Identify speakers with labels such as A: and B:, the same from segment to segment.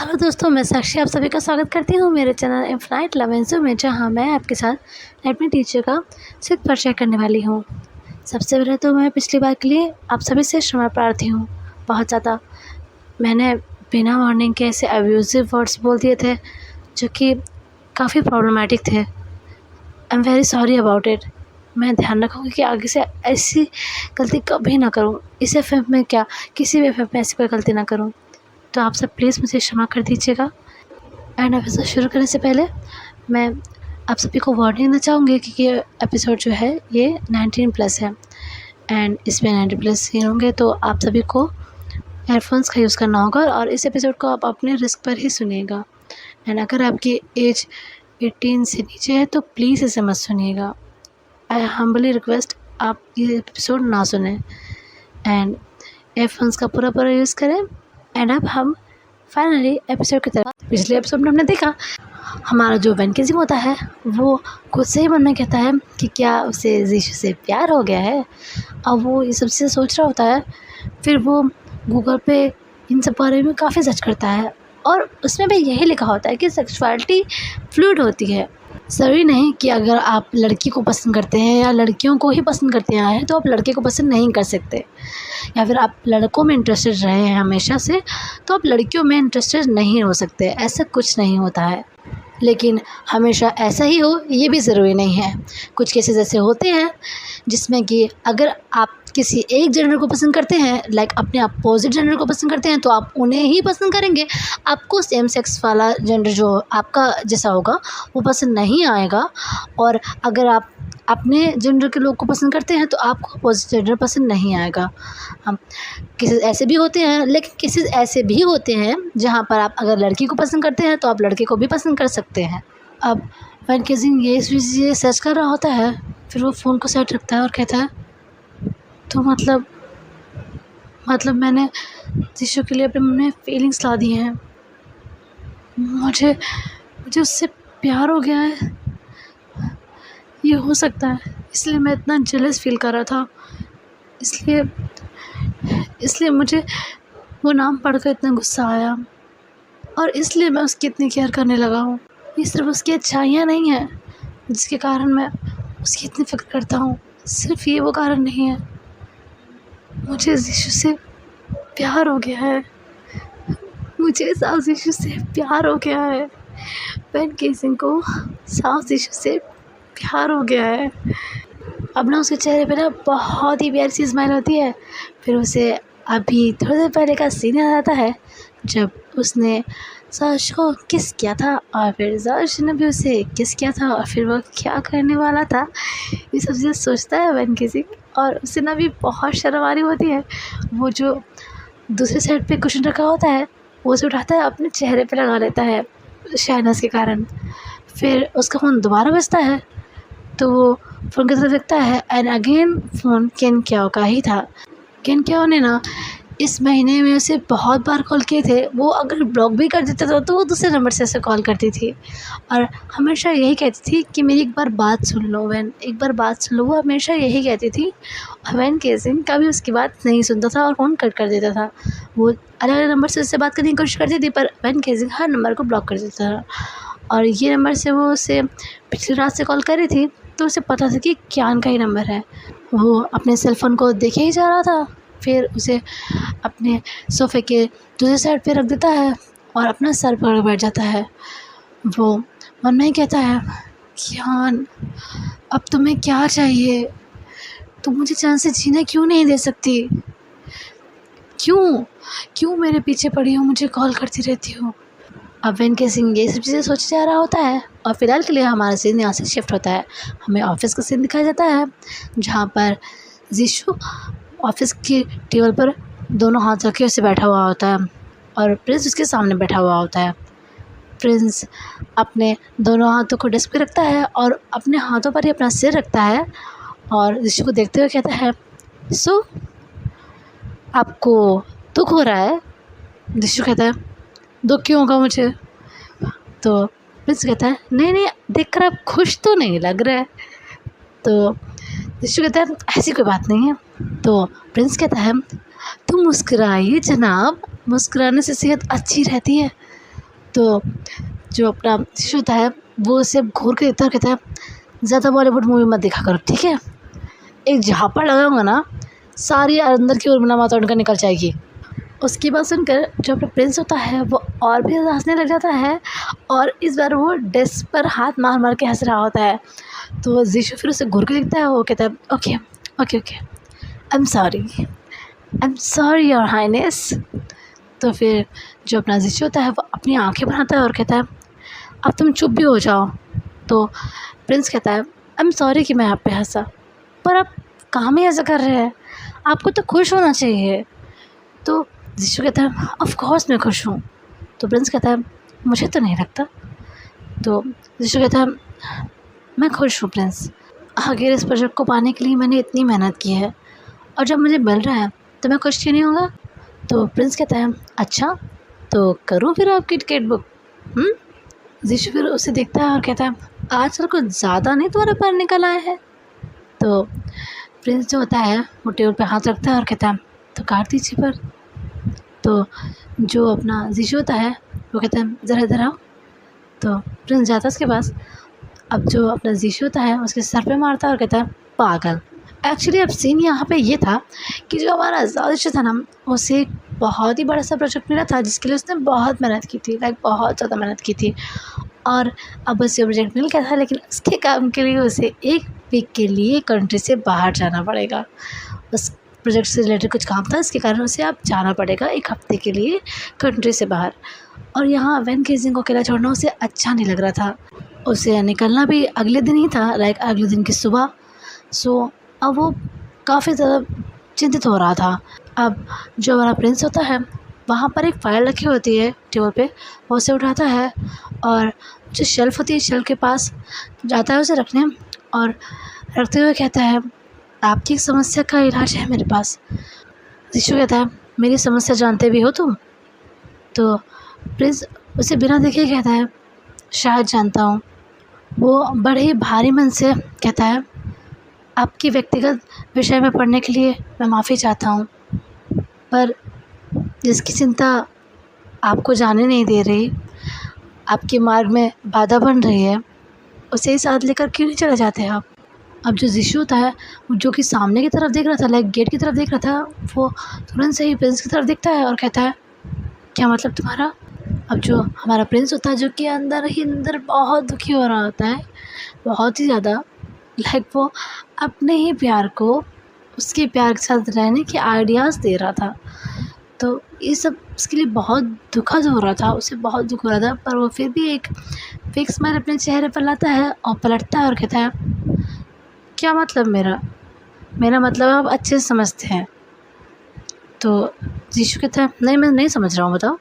A: Hello दोस्तों, मैं साक्षी आप सभी का स्वागत करती हूँ मेरे चैनल इनफाइनाइट लव में, जहाँ मैं आपके साथ रेडमी टीचर का सिर्फ परिचय करने वाली हूँ। सबसे पहले तो मैं पिछली बार के लिए आप सभी से क्षमा प्रार्थी हूँ। बहुत ज़्यादा मैंने बिना वार्निंग के ऐसे अब्यूज़िव वर्ड्स बोल दिए थे जो कि काफ़ी प्रॉब्लमेटिक थे। I am very sorry about it. मैं ध्यान रखूँगी कि आगे से ऐसी गलती कभी ना करूँ। इस एफएम में क्या, किसी भी एफएम में ऐसी कोई गलती ना करूँ। तो आप सब प्लीज़ मुझे क्षमा कर दीजिएगा। एंड एपिसोड शुरू करने से पहले मैं आप सभी को वार्निंग देना चाहूँगी कि ये एपिसोड जो है ये 19+ है एंड इसमें 90+ सीन होंगे, तो आप सभी को एयरफोन्स का यूज़ करना होगा और इस एपिसोड को आप अपने रिस्क पर ही सुनिएगा। एंड अगर आपकी एज 18 से नीचे है तो प्लीज़ इसे मत सुनिएगा। आई हम्बली रिक्वेस्ट आप ये एपिसोड ना सुने एंड एयरफोन्स का पूरा यूज़ करें। एंड अब हम फाइनली एपिसोड की तरफ। पिछले एपिसोड में हमने देखा हमारा जो वैनकेजिंग होता है वो खुद से ही मन में कहता है कि क्या उसे जीशु से प्यार हो गया है। अब वो ये सब चीज़ें सोच रहा होता है, फिर वो गूगल पे इन सब बारे में काफ़ी सर्च करता है और उसमें भी यही लिखा होता है कि सेक्सुअलिटी फ्लूइड होती है। ज़रूरी नहीं कि अगर आप लड़की को पसंद करते हैं या लड़कियों को ही पसंद करते हैं तो आप लड़के को पसंद नहीं कर सकते, या फिर आप लड़कों में इंटरेस्टेड रहे हैं हमेशा से तो आप लड़कियों में इंटरेस्टेड नहीं हो सकते। ऐसा कुछ नहीं होता है, लेकिन हमेशा ऐसा ही हो ये भी ज़रूरी नहीं है। कुछ केसेस ऐसे होते हैं जिसमें कि अगर आप किसी एक जेंडर को पसंद करते हैं, लाइक अपने अपोजिट जेंडर को पसंद करते हैं, तो आप उन्हें ही पसंद करेंगे। आपको सेम सेक्स वाला जेंडर जो आपका जैसा होगा वो पसंद नहीं आएगा। और अगर आप अपने जेंडर के लोग को पसंद करते हैं तो आपको अपोजिट जेंडर पसंद नहीं आएगा। हम केसेस ऐसे भी होते हैं, लेकिन केसेस ऐसे भी होते हैं जहाँ पर आप अगर लड़की को पसंद करते हैं तो आप लड़के को भी पसंद कर सकते हैं। अब वैनकेजिंग ये सर्च कर रहा होता है, फिर वो फ़ोन को साइड रखता है और कहता है तो मतलब मैंने जीशु के लिए अपने मन में फीलिंग्स ला दी हैं। मुझे उससे प्यार हो गया है। ये हो सकता है, इसलिए मैं इतना जेलस फील कर रहा था। इसलिए मुझे वो नाम पढ़कर इतना गुस्सा आया और इसलिए मैं उसकी इतनी केयर करने लगा हूँ। ये सिर्फ उसकी अच्छाइयाँ नहीं हैं जिसके कारण मैं उसकी इतनी फ़िक्र करता हूँ, सिर्फ ये वो कारण नहीं है। मुझे जीशु से प्यार हो गया है। मुझे सास जीशु से प्यार हो गया है। वैनकेजिंग को सास जीशु से प्यार हो गया है। अब ना उसके चेहरे पे ना बहुत ही प्यारी सी स्माइल होती है। फिर उसे अभी थोड़ी देर पहले का सीन याद आता है जब उसने सास को किस किया था और फिर सास ने भी उसे किस किया था और फिर वो क्या करने वाला था। ये सब चीज़ें सोचता है वैनकेजिंग और उसे ना भी बहुत शर्म आ रही होती है। वो जो दूसरी साइड पे कुशन रखा होता है वो उसे उठाता है, अपने चेहरे पे लगा लेता है शाइनेस के कारण। फिर उसका फ़ोन दोबारा बजता है तो वो फ़ोन की तरफ देखता है and again phone cane Kyaw का ही था। केन क्याओ ने ना इस महीने में उसे बहुत बार कॉल किए थे। वो अगर ब्लॉक भी कर देता था तो वो दूसरे नंबर से उसे कॉल करती थी और हमेशा यही कहती थी कि मेरी एक बार बात सुन लो एक बार बात सुन लो। वो हमेशा यही कहती थी। वैनकेजिंग कभी उसकी बात नहीं सुनता था और फ़ोन कट कर देता था। वो अलग अलग नंबर से उससे बात करने की कोशिश करती थी पर वैनकेजिंग हर नंबर को ब्लॉक कर देता था। और ये नंबर से वो उसे पिछली रात से कॉल कर रही थी तो उसे पता था कि क्यान का ही नंबर है। वो अपने सेल फ़ोन को देखे ही जा रहा था, फिर उसे अपने सोफ़े के दूसरी साइड पे रख देता है और अपना सर पकड़ बैठ जाता है। वो मन में ही कहता है, क्यान अब तुम्हें क्या चाहिए? तुम मुझे चैन से जीने क्यों नहीं दे सकती? क्यों मेरे पीछे पड़ी हो, मुझे कॉल करती रहती हो? अब वैनकेजिंग ये सब चीज़ें सोचे जा रहा होता है और फिलहाल के लिए हमारा सीन यहाँ से शिफ्ट होता है। हमें ऑफिस का सीन दिखाया जाता है जहाँ पर जीशु ऑफिस की टेबल पर दोनों हाथ रखे उसे बैठा हुआ होता है और प्रिंस उसके सामने बैठा हुआ होता है। प्रिंस अपने दोनों हाथों को डेस्क पे रखता है और अपने हाथों पर ही अपना सिर रखता है और जीशु को देखते हुए कहता है, सो आपको दुख हो रहा है? जीशु कहता है, दुख क्यों होगा मुझे? तो प्रिंस कहता है, नहीं देखकर आप खुश तो नहीं लग रहा है। तो जीशु कहता है, ऐसी कोई बात नहीं है। तो प्रिंस कहता है, तुम मुस्कुराइए जनाब, मुस्कुराने से सेहत अच्छी रहती है। तो जो अपना शिशु होता है वो उसे घूर के देखता है और कहता है, ज़्यादा बॉलीवुड मूवी मत देखा करो, ठीक है। एक झापड़ लगाऊंगा ना, सारी अंदर की ओर मना माता उनका निकल जाएगी। उसकी बात सुनकर जो अपना प्रिंस होता है वो और भी ज़्यादा हंसने लग जाता है, और इस बार वो डेस्क पर हाथ मार मार के हंस रहा होता है। तो जीशु फिर उसे घूर के देखता है, वो कहता है, okay okay okay, I am sorry your highness. तो फिर जो अपना जीशु होता है वो अपनी आंखें बनाता है और कहता है, अब तुम चुप भी हो जाओ। तो प्रिंस कहता है, आई एम सॉरी कि मैं आप पे हंसा, पर आप काम ही ऐसा कर रहे हैं, आपको तो खुश होना चाहिए। तो जीशु कहता है, ऑफ कोर्स मैं खुश हूँ। तो प्रिंस कहता है, मुझे तो नहीं लगता। तो जीशु कहता है, मैं खुश हूँ प्रिंस, आखिर इस प्रोजेक्ट को पाने के लिए मैंने इतनी मेहनत की है, और जब मुझे मिल रहा है तो मैं खुश क्यों नहीं होगा। तो प्रिंस कहता है, अच्छा तो करूँ फिर आपकी टिकट बुक। जीशु फिर उसे देखता है और कहता है, आजकल कुछ ज़्यादा नहीं तुम्हारे पैर निकल आए हैं। तो प्रिंस जो होता है वो टेबल पे हाथ रखता है और कहता है, तो काट दीजिए पर। तो जो अपना जीशु होता है वो कहता है, ज़रा इधर आओ। तो प्रिंस जाता है उसके पास। अब जो अपना जीशु होता है उसके सर पे मारता है और कहता है, पागल। एक्चुअली अब सीन यहाँ पे ये था कि जो हमारा ज़्यादा था ना, उसे एक बहुत ही बड़ा सा प्रोजेक्ट मिला था जिसके लिए उसने बहुत मेहनत की थी, लाइक बहुत ज़्यादा मेहनत की थी। और अब उसे प्रोजेक्ट मिल गया था, लेकिन उसके काम के लिए उसे एक वीक के लिए कंट्री से बाहर जाना पड़ेगा। उस प्रोजेक्ट से रिलेटेड कुछ काम था, इसके कारण उसे अब जाना पड़ेगा 1 हफ्ते के लिए कंट्री से बाहर। और यहाँ वैन हेजिंग को अकेला छोड़ना उसे अच्छा नहीं लग रहा था। उसे निकलना भी अगले दिन ही था, लाइक अगले दिन की सुबह। सो अब वो काफ़ी ज़्यादा चिंतित हो रहा था। अब जो हमारा प्रिंस होता है वहाँ पर एक फ़ाइल रखी होती है टेबल पे, वो उसे उठाता है और जो शेल्फ़ होती है शेल्फ़ के पास जाता है उसे रखने, और रखते हुए कहता है, आपकी एक समस्या का इलाज है मेरे पास। जीशु कहता है, मेरी समस्या जानते भी हो तुम। तो प्रिंस उसे बिना देखे कहता है, शायद जानता हूँ। वो बड़े ही भारी मन से कहता है, आपकी व्यक्तिगत विषय में पढ़ने के लिए मैं माफ़ी चाहता हूँ, पर जिसकी चिंता आपको जाने नहीं दे रही, आपके मार्ग में बाधा बन रही है, उसे ही साथ लेकर क्यों नहीं चले जाते आप। अब जो जीशु होता है जो कि सामने की तरफ देख रहा था, लाइक गेट की तरफ देख रहा था, वो तुरंत से ही प्रिंस की तरफ देखता है और कहता है, क्या मतलब तुम्हारा। अब जो हमारा प्रिंस होता है जो कि अंदर ही अंदर बहुत दुखी हो रहा होता है, बहुत ही ज़्यादा, लाइक वो अपने ही प्यार को उसके प्यार के साथ रहने के आइडियाज़ दे रहा था। तो ये सब उसके लिए बहुत दुखद हो रहा था, उसे बहुत दुख हो रहा था, पर वो फिर भी एक फेक स्माइल अपने चेहरे पर लाता है और पलटता है और कहता है, क्या मतलब मेरा मतलब आप अच्छे से समझते हैं। तो जीशु कहता है, नहीं मैं नहीं समझ रहा हूँ, बताओ।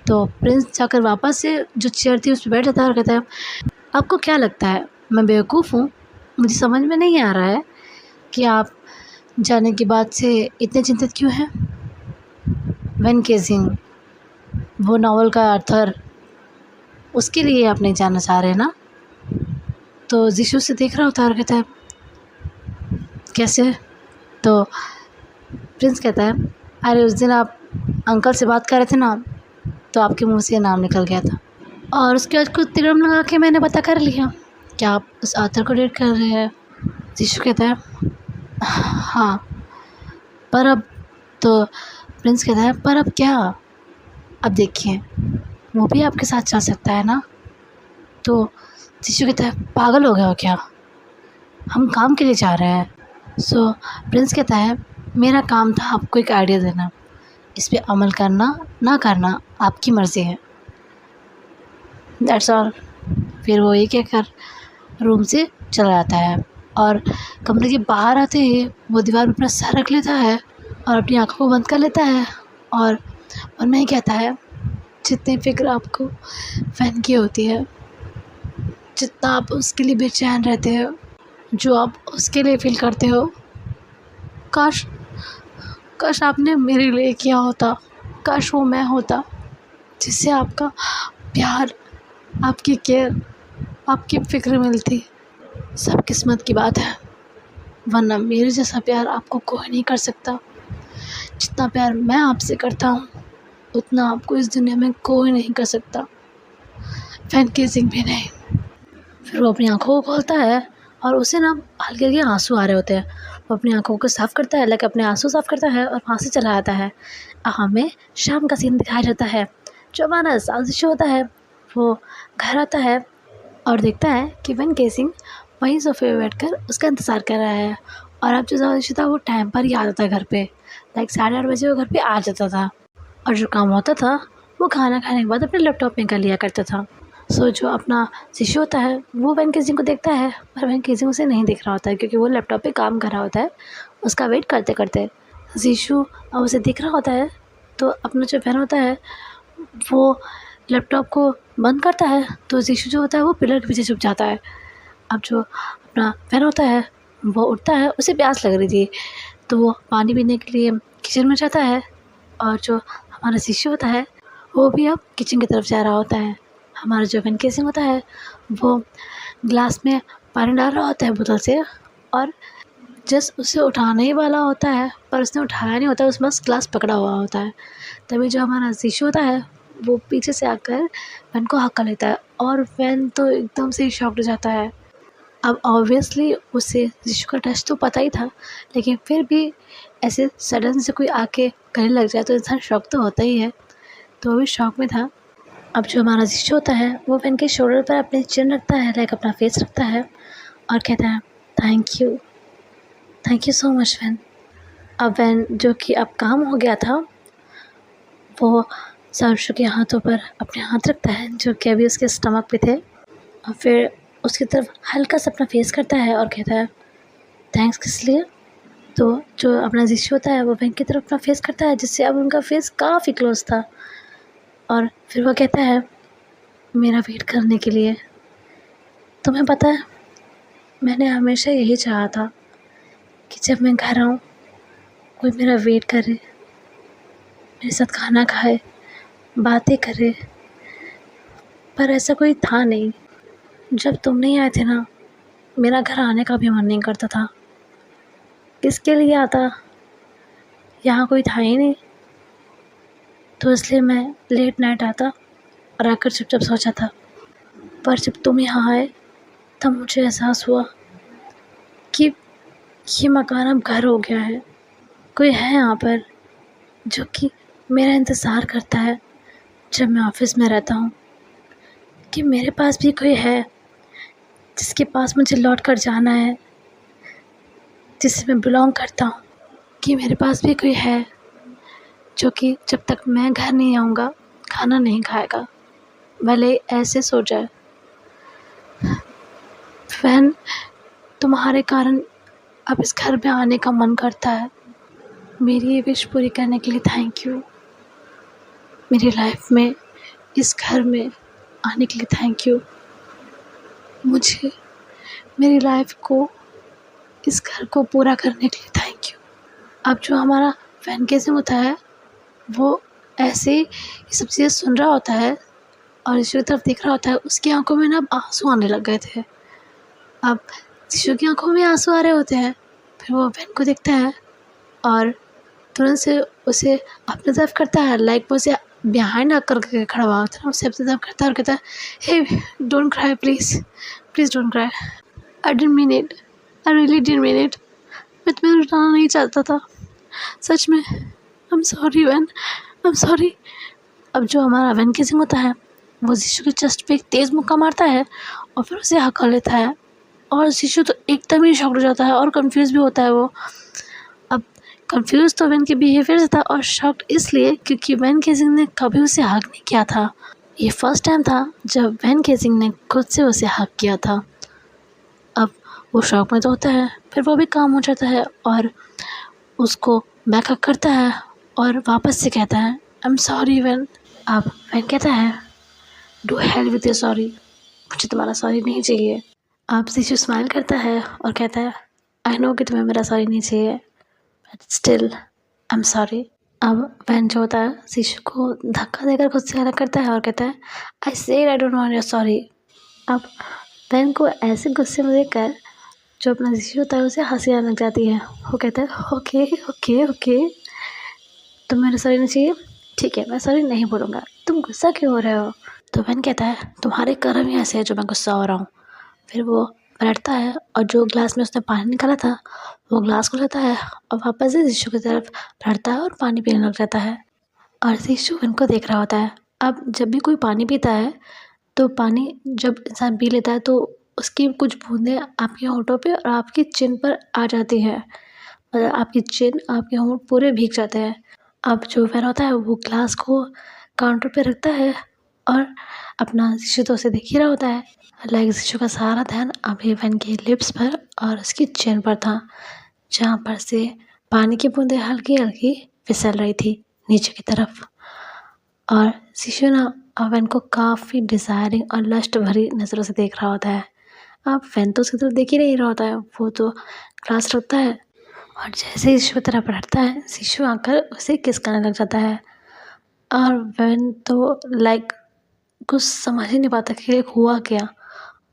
A: तो प्रिंस जाकर वापस से जो चेयर थी उस पर बैठ जाता है और कहता है, आपको क्या लगता है मैं बेवकूफ़ हूँ। मुझे समझ में नहीं आ रहा है कि आप जाने के बाद से इतने चिंतित क्यों हैं। वैन हेजिंग, वो नावल का आर्थर, उसके लिए आप नहीं जानना चाह रहे ना। तो जीशु से देख रहा होता है और कहता है, कैसे। तो प्रिंस कहता है, अरे उस दिन आप अंकल से बात कर रहे थे ना, तो आपके मुंह से नाम निकल गया था, और उसके बाद कुछ तिरम लगा के मैंने पता कर लिया क्या आप उस आर्थर को डेट कर रहे हैं। जीशु कहता है, हाँ, पर अब। तो प्रिंस कहता है, पर अब क्या। अब देखिए, वो भी आपके साथ जा सकता है ना। तो जीशु कहता है, पागल हो गया हो क्या, हम काम के लिए जा रहे हैं। सो प्रिंस कहता है, मेरा काम था आपको एक आइडिया देना, इस पे अमल करना ना करना आपकी मर्ज़ी है, दैट्स ऑल। फिर वो ये कहकर रूम से चला जाता है, और कमरे के बाहर आते ही वो दीवार पर अपना सर रख लेता है और अपनी आँखों को बंद कर लेता है, और में ही कहता है, जितनी फ़िक्र आपको फ़ैन की होती है, जितना आप उसके लिए बेचैन रहते हो, जो आप उसके लिए फ़ील करते हो, काश आपने मेरे लिए किया होता। काश वो मैं होता जिससे आपका प्यार, आपकी केयर, आपकी फ़िक्र मिलती। सब किस्मत की बात है, वरना मेरे जैसा प्यार आपको कोई नहीं कर सकता। जितना प्यार मैं आपसे करता हूँ उतना आपको इस दुनिया में कोई नहीं कर सकता। वैन केसिंग भी नहीं। फिर वो अपनी आँखों को खोलता है और उसे ना हल्के-हल्के आँसू आ रहे होते हैं। वो अपनी आँखों को साफ़ करता है, लाइक अपने आँसू साफ़ करता है और वहाँ से चला आता है। हमें शाम का सीन दिखाया जाता है। जो हमारा साजिश होता है वो घर आता है और देखता है कि वैन केसिंग वहीं सोफ़े पे बैठकर उसका इंतज़ार कर रहा है। और अब जो साजिश था वो टाइम पर ही आ जाता है घर पे। लाइक 8:30 बजे वो घर पे आ जाता था। और जो काम होता था वो खाना खाने के बाद अपने लैपटॉप में कर लिया करता था। जो अपना शिशु होता है वो वैन केसिंग को देखता है, पर वैन केसिंग उसे नहीं दिख रहा होता है क्योंकि वो लैपटॉप पे काम कर रहा होता है उसका वेट करते करते। शिशु अब उसे दिख रहा होता है तो अपना जो वैन होता है वो लैपटॉप को बंद करता है, तो शिशु जो होता है वो पिलर के पीछे छुप जाता है। अब जो अपना वैन होता है वो उठता है, उसे प्यास लग रही थी तो वो पानी पीने के लिए किचन में जाता है। और जो हमारा शिशु होता है वो भी अब किचन की तरफ जा रहा होता है। हमारा जो वैन केसिंग होता है वो ग्लास में पानी डाल रहा होता है बोतल से, और जस्ट उसे उठाने ही वाला होता है पर उसने उठाया नहीं होता, उसमें बस ग्लास पकड़ा हुआ होता है। तभी जो हमारा शिशु होता है वो पीछे से आकर वैन को हक्का लेता है और वैन तो एकदम से ही शॉक्ड हो जाता है। अब ऑब्वियसली उसे शिशु का टच तो पता ही था, लेकिन फिर भी ऐसे सडन से कोई आके गले लग जाए तो इंसान शॉक तो होता ही है। तो वो भी शॉक में था। अब जो हमारा शिशु होता है वो वैन के शोल्डर पर अपनी चिन रखता है, लाइक अपना फेस रखता है और कहता है thank you so much van. अब वैन जो कि अब काम हो गया था वो सरसों के हाथों पर अपने हाथ रखता है जो कि अभी उसके स्टमक पे थे, और फिर उसकी तरफ हल्का सा अपना फेस करता है और कहता है थैंक्स किस लिए। तो जो अपना शिशु होता है वो वैन की तरफ अपना फेस करता है जिससे अब उनका फेस काफ़ी क्लोज था, और फिर वो कहता है मेरा वेट करने के लिए। तुम्हें पता है मैंने हमेशा यही चाहा था कि जब मैं घर आऊँ कोई मेरा वेट करे, मेरे साथ खाना खाए, बातें करे, पर ऐसा कोई था नहीं। जब तुम नहीं आए थे ना मेरा घर आने का भी मन नहीं करता था। किसके लिए आता, यहाँ कोई था ही नहीं, तो इसलिए मैं लेट नाइट आता और आकर चुपचाप सो जाता। पर जब तुम यहाँ आए तब मुझे एहसास हुआ कि ये मकान अब घर हो गया है। कोई है यहाँ पर जो कि मेरा इंतज़ार करता है जब मैं ऑफिस में रहता हूँ, कि मेरे पास भी कोई है जिसके पास मुझे लौट कर जाना है, जिससे मैं बिलोंग करता हूँ, कि मेरे पास भी कोई है जो कि जब तक मैं घर नहीं आऊँगा खाना नहीं खाएगा, भले ऐसे सो जाए। फैन तुम्हारे कारण अब इस घर में आने का मन करता है। मेरी ये विश पूरी करने के लिए थैंक यू। मेरी लाइफ में इस घर में आने के लिए थैंक यू। मुझे मेरी लाइफ को इस घर को पूरा करने के लिए थैंक यू। अब जो हमारा फैन केसिंग होता है वो ऐसे ये सब चीज़ें सुन रहा होता है और ईशु की तरफ देख रहा होता है। उसकी आंखों में ना अब आंसू आने लग गए थे। अब ईशु की आंखों में आंसू आ रहे होते हैं। फिर वो फैन को देखता है और तुरंत से उसे अपनी तरफ करता है, लाइक वो उसे बिहाइंड आकर के खड़ा हुआ होता है, उसे अपनी तरफ करता है और कहता है hey don't cry please don't cry, I didn't mean it, I really didn't mean it. मैं तुम्हें रुलाना नहीं चाहता था, सच में। I am sorry Van, I am sorry. अब जो हमारा वैन केसिंग होता है वो शिशु के चेस्ट पे एक तेज़ मुक्का मारता है और फिर उसे हका लेता है, और शिशु तो एकदम ही शॉक्ड हो जाता है और कंफ्यूज भी होता है वो। अब कंफ्यूज तो वैन के बिहेवियर से था और शॉक्ड इसलिए क्योंकि वैन केसिंग ने कभी उसे हक नहीं किया था। ये फर्स्ट टाइम था जब वैन केसिंग ने खुद से उसे हक किया था। अब वो शॉक में तो होता है, फिर वो भी काम हो जाता है और उसको बैक हक करता है और वापस से कहता है आई एम सॉरी वैन। अब वैन कहता है do hell with your sorry, मुझे तुम्हारा सॉरी नहीं चाहिए। अब शिशु स्माइल करता है और कहता है आई नो कि तुम्हें मेरा सॉरी नहीं चाहिए, but still I am sorry. अब वैन जो होता है शिशु को धक्का देकर खुद से अलग करता है और कहता है I said I don't want your sorry. अब वैन को ऐसे गुस्से में देखकर जो अपना शिशु होता है उसे हंसी आने लग जाती है। वो कहता है ओके ओके ओके, तुम मेरा सॉरी नहीं चाहिए, ठीक है मैं सॉरी नहीं बोलूँगा, तुम गुस्सा क्यों हो रहे हो। तो वैन कहता है तुम्हारे कर्म ही ऐसे है जो मैं गुस्सा हो रहा हूँ। फिर वो पलटता है और जो ग्लास में उसने पानी निकाला था वो ग्लास को लेता है और वापस से शिशु की तरफ पलटता है और पानी पीने लग जाता है। और शिशु इनको देख रहा होता है। अब जब भी कोई पानी पीता है तो पानी जब इंसान पी लेता है तो उसकी कुछ बूंदें आपके होठों पे और आपकी चिन पर आ जाती है, मतलब आपकी चिन आपके होंठ पूरे भीग जाते हैं। अब जो वैन होता है वो ग्लास को काउंटर पे रखता है और अपना शिशु तो उसे देख ही रहा होता है। लाइक शिशु का सारा ध्यान अभी वैन के लिप्स पर और उसकी चिन पर था, जहाँ पर से पानी की बूंदें हल्की हल्की फिसल रही थी नीचे की तरफ। और शिशु ना वैन को काफ़ी डिज़ायरिंग और लस्ट भरी नज़रों से देख रहा होता है। अब वैन तो उसकी तरफ देख ही नहीं रहा होता है, वो तो ग्लास रखता है और जैसे ही शिशु की तरफ बढ़ता है शिशु आकर उसे किस करने लग जाता है। और वैन तो लाइक कुछ समझ ही नहीं पाता कि ये हुआ क्या।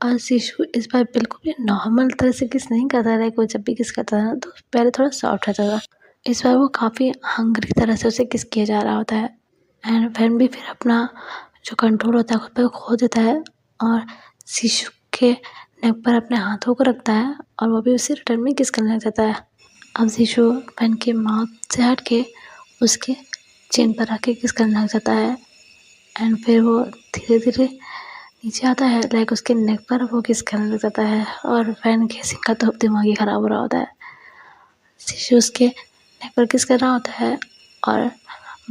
A: और शिशु इस बार बिल्कुल भी नॉर्मल तरह से किस नहीं करता है, वो जब भी किस करता था तो पहले थोड़ा सॉफ्ट रहता था, इस बार वो काफ़ी हंग्री तरह से उसे किस किया जा रहा होता है। एंड वैन भी फिर अपना जो कंट्रोल होता है खुद पर खो देता है और शिशु के नेक पर अपने हाथों को रखता है और वो भी उसे रिटर्न में किस करने लग जाता है। अब शिशु वैन के माउथ से हट के उसके चिन पर रख के किस करने लग जाता है। एंड फिर वो धीरे धीरे नीचे आता है, लाइक उसके नेक पर वो किस करने लग जाता है। और वैन के सिंह का तो दिमाग ही ख़राब हो रहा होता है। शिशु उसके नेक पर किस कर रहा होता है और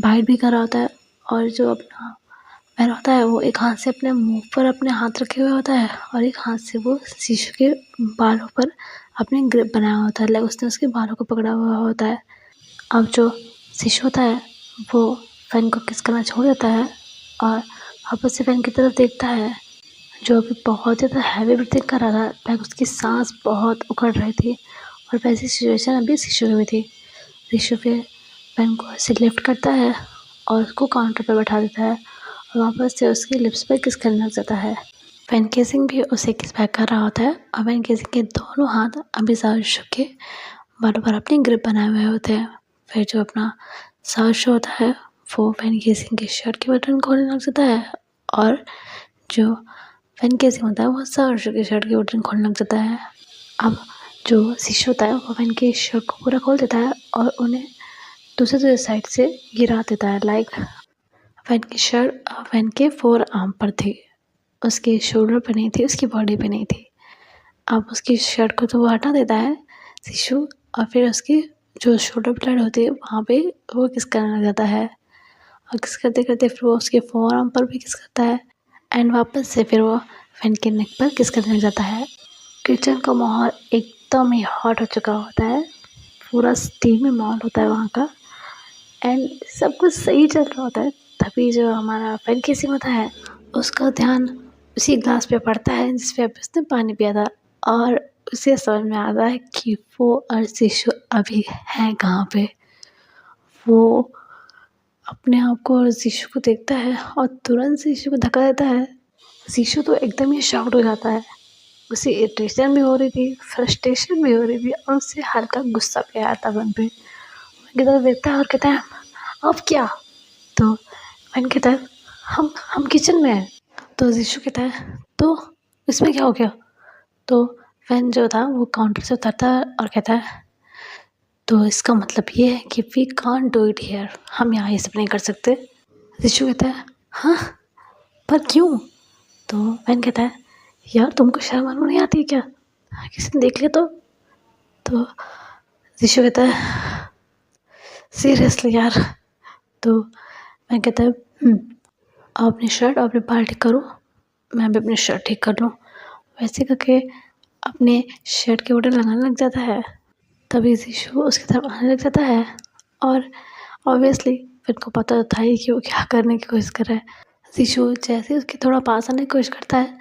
A: बाइट भी कर रहा होता है। और जो अपना वैन होता है वो एक हाथ से अपने मुंह पर अपने हाथ रखे हुए होता है और एक हाथ से वो शिशु के बालों पर अपने ग्रिप बनाया होता है, लाइक उसने उसके बालों को पकड़ा हुआ होता है। अब जो शिशु होता है वो वैन को किस करना छोड़ देता है और वापस से वैन की तरफ देखता है, जो अभी बहुत ज़्यादा हैवी ब्रीथिंग कर रहा था, लाइक उसकी सांस बहुत उखड़ रही थी। और वैसी सिचुएशन अभी शिशु की भी थी। शिशु फिर वैन को ऐसे लिफ्ट करता है और उसको काउंटर पर बैठा देता है और वापस से उसके लिप्स पर किस करने लग जाता है। वैन केसिंग भी उसे किस बैक कर रहा होता है और वैन केसिंग के दोनों हाथ अभी शिशु के बालों पर अपनी ग्रिप बनाए हुए होते हैं। फिर जो अपना शिशु होता है वो वैन केसिंग के शर्ट के बटन खोलने लग जाता है और जो वैन केसिंग होता है वो शिशु के शर्ट के बटन खोलने लग जाता है। अब जो शिशु होता है वो वैन के शर्ट को पूरा खोल देता है और उन्हें दूसरे साइड से गिरा देता है, लाइक वैन की शर्ट वैन के फोर आर्म पर थी, उसके शोल्डर पे नहीं थी, उसकी बॉडी पे नहीं थी। अब उसकी शर्ट को तो वो हटा देता है शिशु और फिर उसकी जो शोल्डर ब्लेड होती है वहाँ पे वो किस करने लग जाता है और किस करते करते फिर वो उसके फोर आर्म पर भी किस करता है। एंड वापस से फिर वो वैन के नेक पर किस करने लग जाता है। किचन का माहौल एकदम ही हॉट हो चुका होता है, पूरा स्टीमी माहौल होता है वहाँ का एंड सब कुछ सही चल रहा होता है। तभी जो हमारा वैन केसिंग होता है उसका ध्यान उसी ग्लास पे पड़ता है जिस पे अभी उसने पानी पिया था और उसे समझ में आता है कि वो और शिशु अभी है कहाँ पे। वो अपने आप को और शिशु को देखता है और तुरंत शिशु को धक्का देता है। शिशु तो एकदम ही शॉक्ड हो जाता है, उसे इरिटेशन भी हो रही थी, फ्रस्ट्रेशन भी हो रही थी और उससे हल्का गुस्सा भी आया था मन पे। उनकी तरफ देखता है और कहता है अब क्या। तो वैन कहता है हम किचन में हैं। तो शिशु कहता है तो इसमें क्या हो गया। तो वैन जो था वो काउंटर से उतरता है और कहता है तो इसका मतलब ये है कि we can't do it here, हम यहाँ ये सब नहीं कर सकते। शिशु कहता है हाँ पर क्यों। तो वैन कहता है यार तुमको शर्म वरम नहीं आती क्या, किसी ने देख लिया तो शिशु कहता है सीरियसली यार। तो मैं कहता है आप अपनी शर्ट और अपनी बाल ठीक करो, मैं भी अपनी शर्ट ठीक कर लूँ। वैसे करके अपने शर्ट के बटन लगाने लग जाता है। तभी शिशु उसकी तरफ आने लग जाता है और ऑब्वियसली फिर को पता तो था ही कि वो क्या करने की कोशिश कर रहा है। शिशु जैसे ही उसके थोड़ा पास आने की कोशिश करता है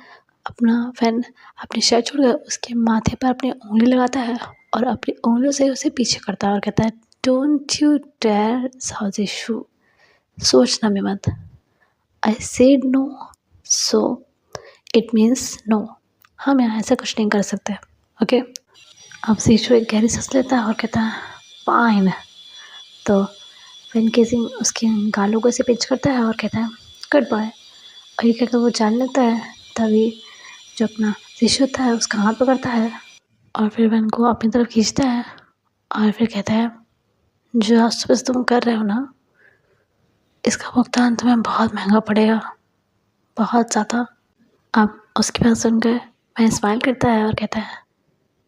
A: अपना वैन अपनी शर्ट छोड़कर उसके माथे पर अपनी उंगली लगाता है और अपनी उंगलियों से उसे पीछे करता है और कहता है डोंट यू डेयर शिशु, सोचना भी मत। I said no so it means no, हम यहाँ ऐसा कुछ नहीं कर सकते ओके। अब शिशु एक गहरी सांस लेता है और कहता है फाइन। तो वैन केसिंग उसके गालों को ऐसे पिंच करता है और कहता है गुड बाय। और ये कहकर वो जाने लगता है। तभी जो अपना शिशु होता है उसका हाथ पकड़ता है और फिर वैन को अपनी तरफ खींचता है और फिर कहता है, जो आज सुबह से तुम कर रहे हो ना, इसका भुगतान तुम्हें बहुत महंगा पड़ेगा, बहुत ज़्यादा। अब उसकी बात सुनकर वैन स्माइल करता है और कहता है,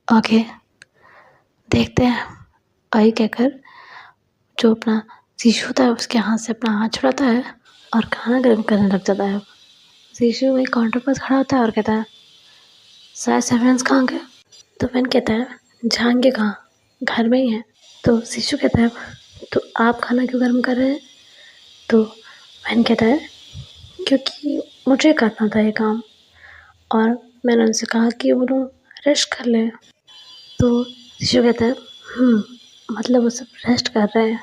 A: ओके, देखते हैं। और ये कहकर जो अपना शिशु होता है उसके हाथ से अपना हाथ छुड़ाता है और खाना गर्म करने लग जाता है। शिशु वही काउंटर पर खड़ा होता है और कहता है, सारे सर्वेंट्स कहाँ गए? तो वैन कहता है, जाएंगे कहाँ, घर में ही है। तो शिशु कहता है, तो आप खाना क्यों गर्म कर रहे हैं? तो वैन कहता है, क्योंकि मुझे करना था ये काम और मैंने उनसे कहा कि वो लोग रेस्ट कर लें। तो शिशु कहता है, मतलब वो सब रेस्ट कर रहे हैं,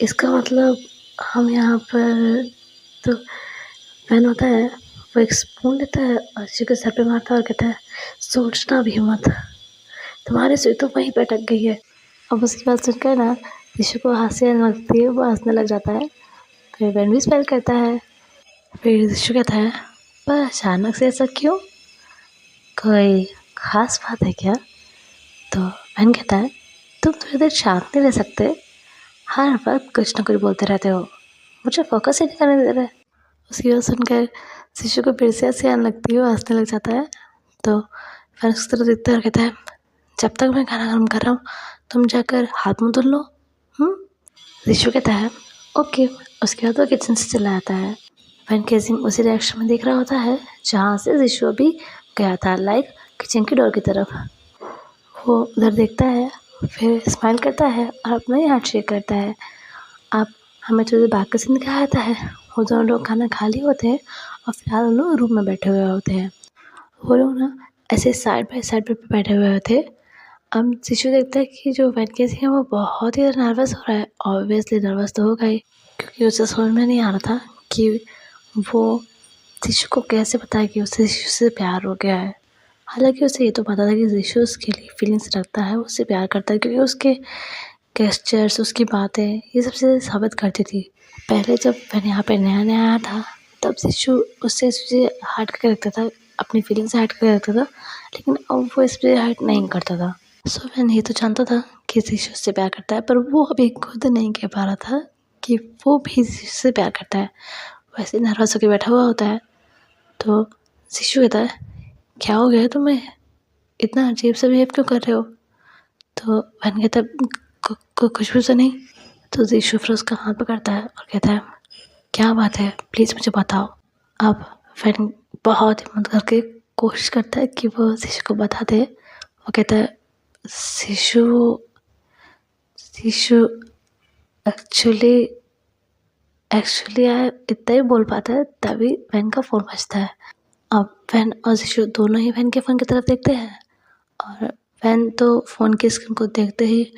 A: इसका मतलब हम यहाँ पर। तो वैन होता है, वो एक स्पून लेता है और शिशु के सर पे मारता है और कहता है, सोचना भी मत, तुम्हारी सुई तो वहीं पे अटक गई है। अब उसकी बात सुनकर ना शिशु को हंसी आने लगती है, वो हंसने लग जाता है। फिर वैन भी स्माइल करता है। फिर शिशु कहता है, पर अचानक से ऐसा क्यों, कोई खास बात है क्या? तो वैन कहता है, तुम थोड़ी देर शांत नहीं रह सकते, हर वक्त कुछ ना कुछ बोलते रहते हो, मुझे फोकस ही नहीं करने दे रहे। उसकी बात सुनकर शिशु को फिर से हंसी आने लगती है, वो हंसने लग जाता है। तो वैन उसकी तरफ देखता है और कहता है, जब तक मैं खाना गर्म कर रहा हूँ तुम जाकर हाथ मुँह धुल लो। शिशु कहता है, ओके। उसके बाद वो किचन से चला आता है। वैन केजिंग उसी डायरेक्शन में देख रहा होता है जहाँ से शिशु अभी गया था, लाइक किचन की डोर की तरफ। वो उधर देखता है, फिर स्माइल करता है और अपना ही हाथ शेक करता है। अब हमें थोड़ी देर बाद का सीन दिखाया जाता है। वो दोनों लोग खाना खा लिए होते हैं और फिलहाल उन लोग रूम में बैठे हुए होते हैं। वो लोग ना ऐसे साइड बाय साइड पे बैठे हुए होते हैं। अब शिशु देखता है कि जो वैन केसी है वो बहुत ही नर्वस हो रहा है। ऑब्वियसली नर्वस तो होगा ही, क्योंकि उसे समझ में नहीं आ रहा था कि वो शिशु को कैसे बताए कि उसे शिशु से प्यार हो गया है। हालांकि उसे ये तो पता था कि शिशु उसके लिए फीलिंग्स रखता है, उससे प्यार करता है, क्योंकि उसके गेस्चर्स, उसकी बातें ये सबसे साबित करती थी। पहले जब वैन यहाँ पे नया नया आया था तब शिशु उससे हट कर रखता था, अपनी फीलिंग से हट कर रखता था, लेकिन अब वो इससे हट नहीं करता था। सो वैन ये तो जानता था कि शिशु उससे प्यार करता है, पर वो अभी खुद नहीं कह पा रहा था कि वो भी शिशु से प्यार करता है। वैसे नर्वस होकर बैठा हुआ होता है। तो शिशु कहता है, क्या हो गया तुम्हें, इतना अजीब सा बिहेव क्यों कर रहे हो? तो वैन कहता है, खुशबू से नहीं। तो शिशु फिर उसका हाथ पकड़ता है और कहता है, क्या बात है, प्लीज़ मुझे बताओ। अब वैन बहुत हिम्मत करके कोशिश करता है कि वो शिशु को बता दे। वो कहता है, शिशु शिशु एक्चुअली इतना ही बोल पाता है। तभी वैन का फ़ोन बजता है। अब वैन और शिशु दोनों ही वैन के फ़ोन की तरफ देखते हैं और वैन तो फ़ोन की स्क्रीन को देखते ही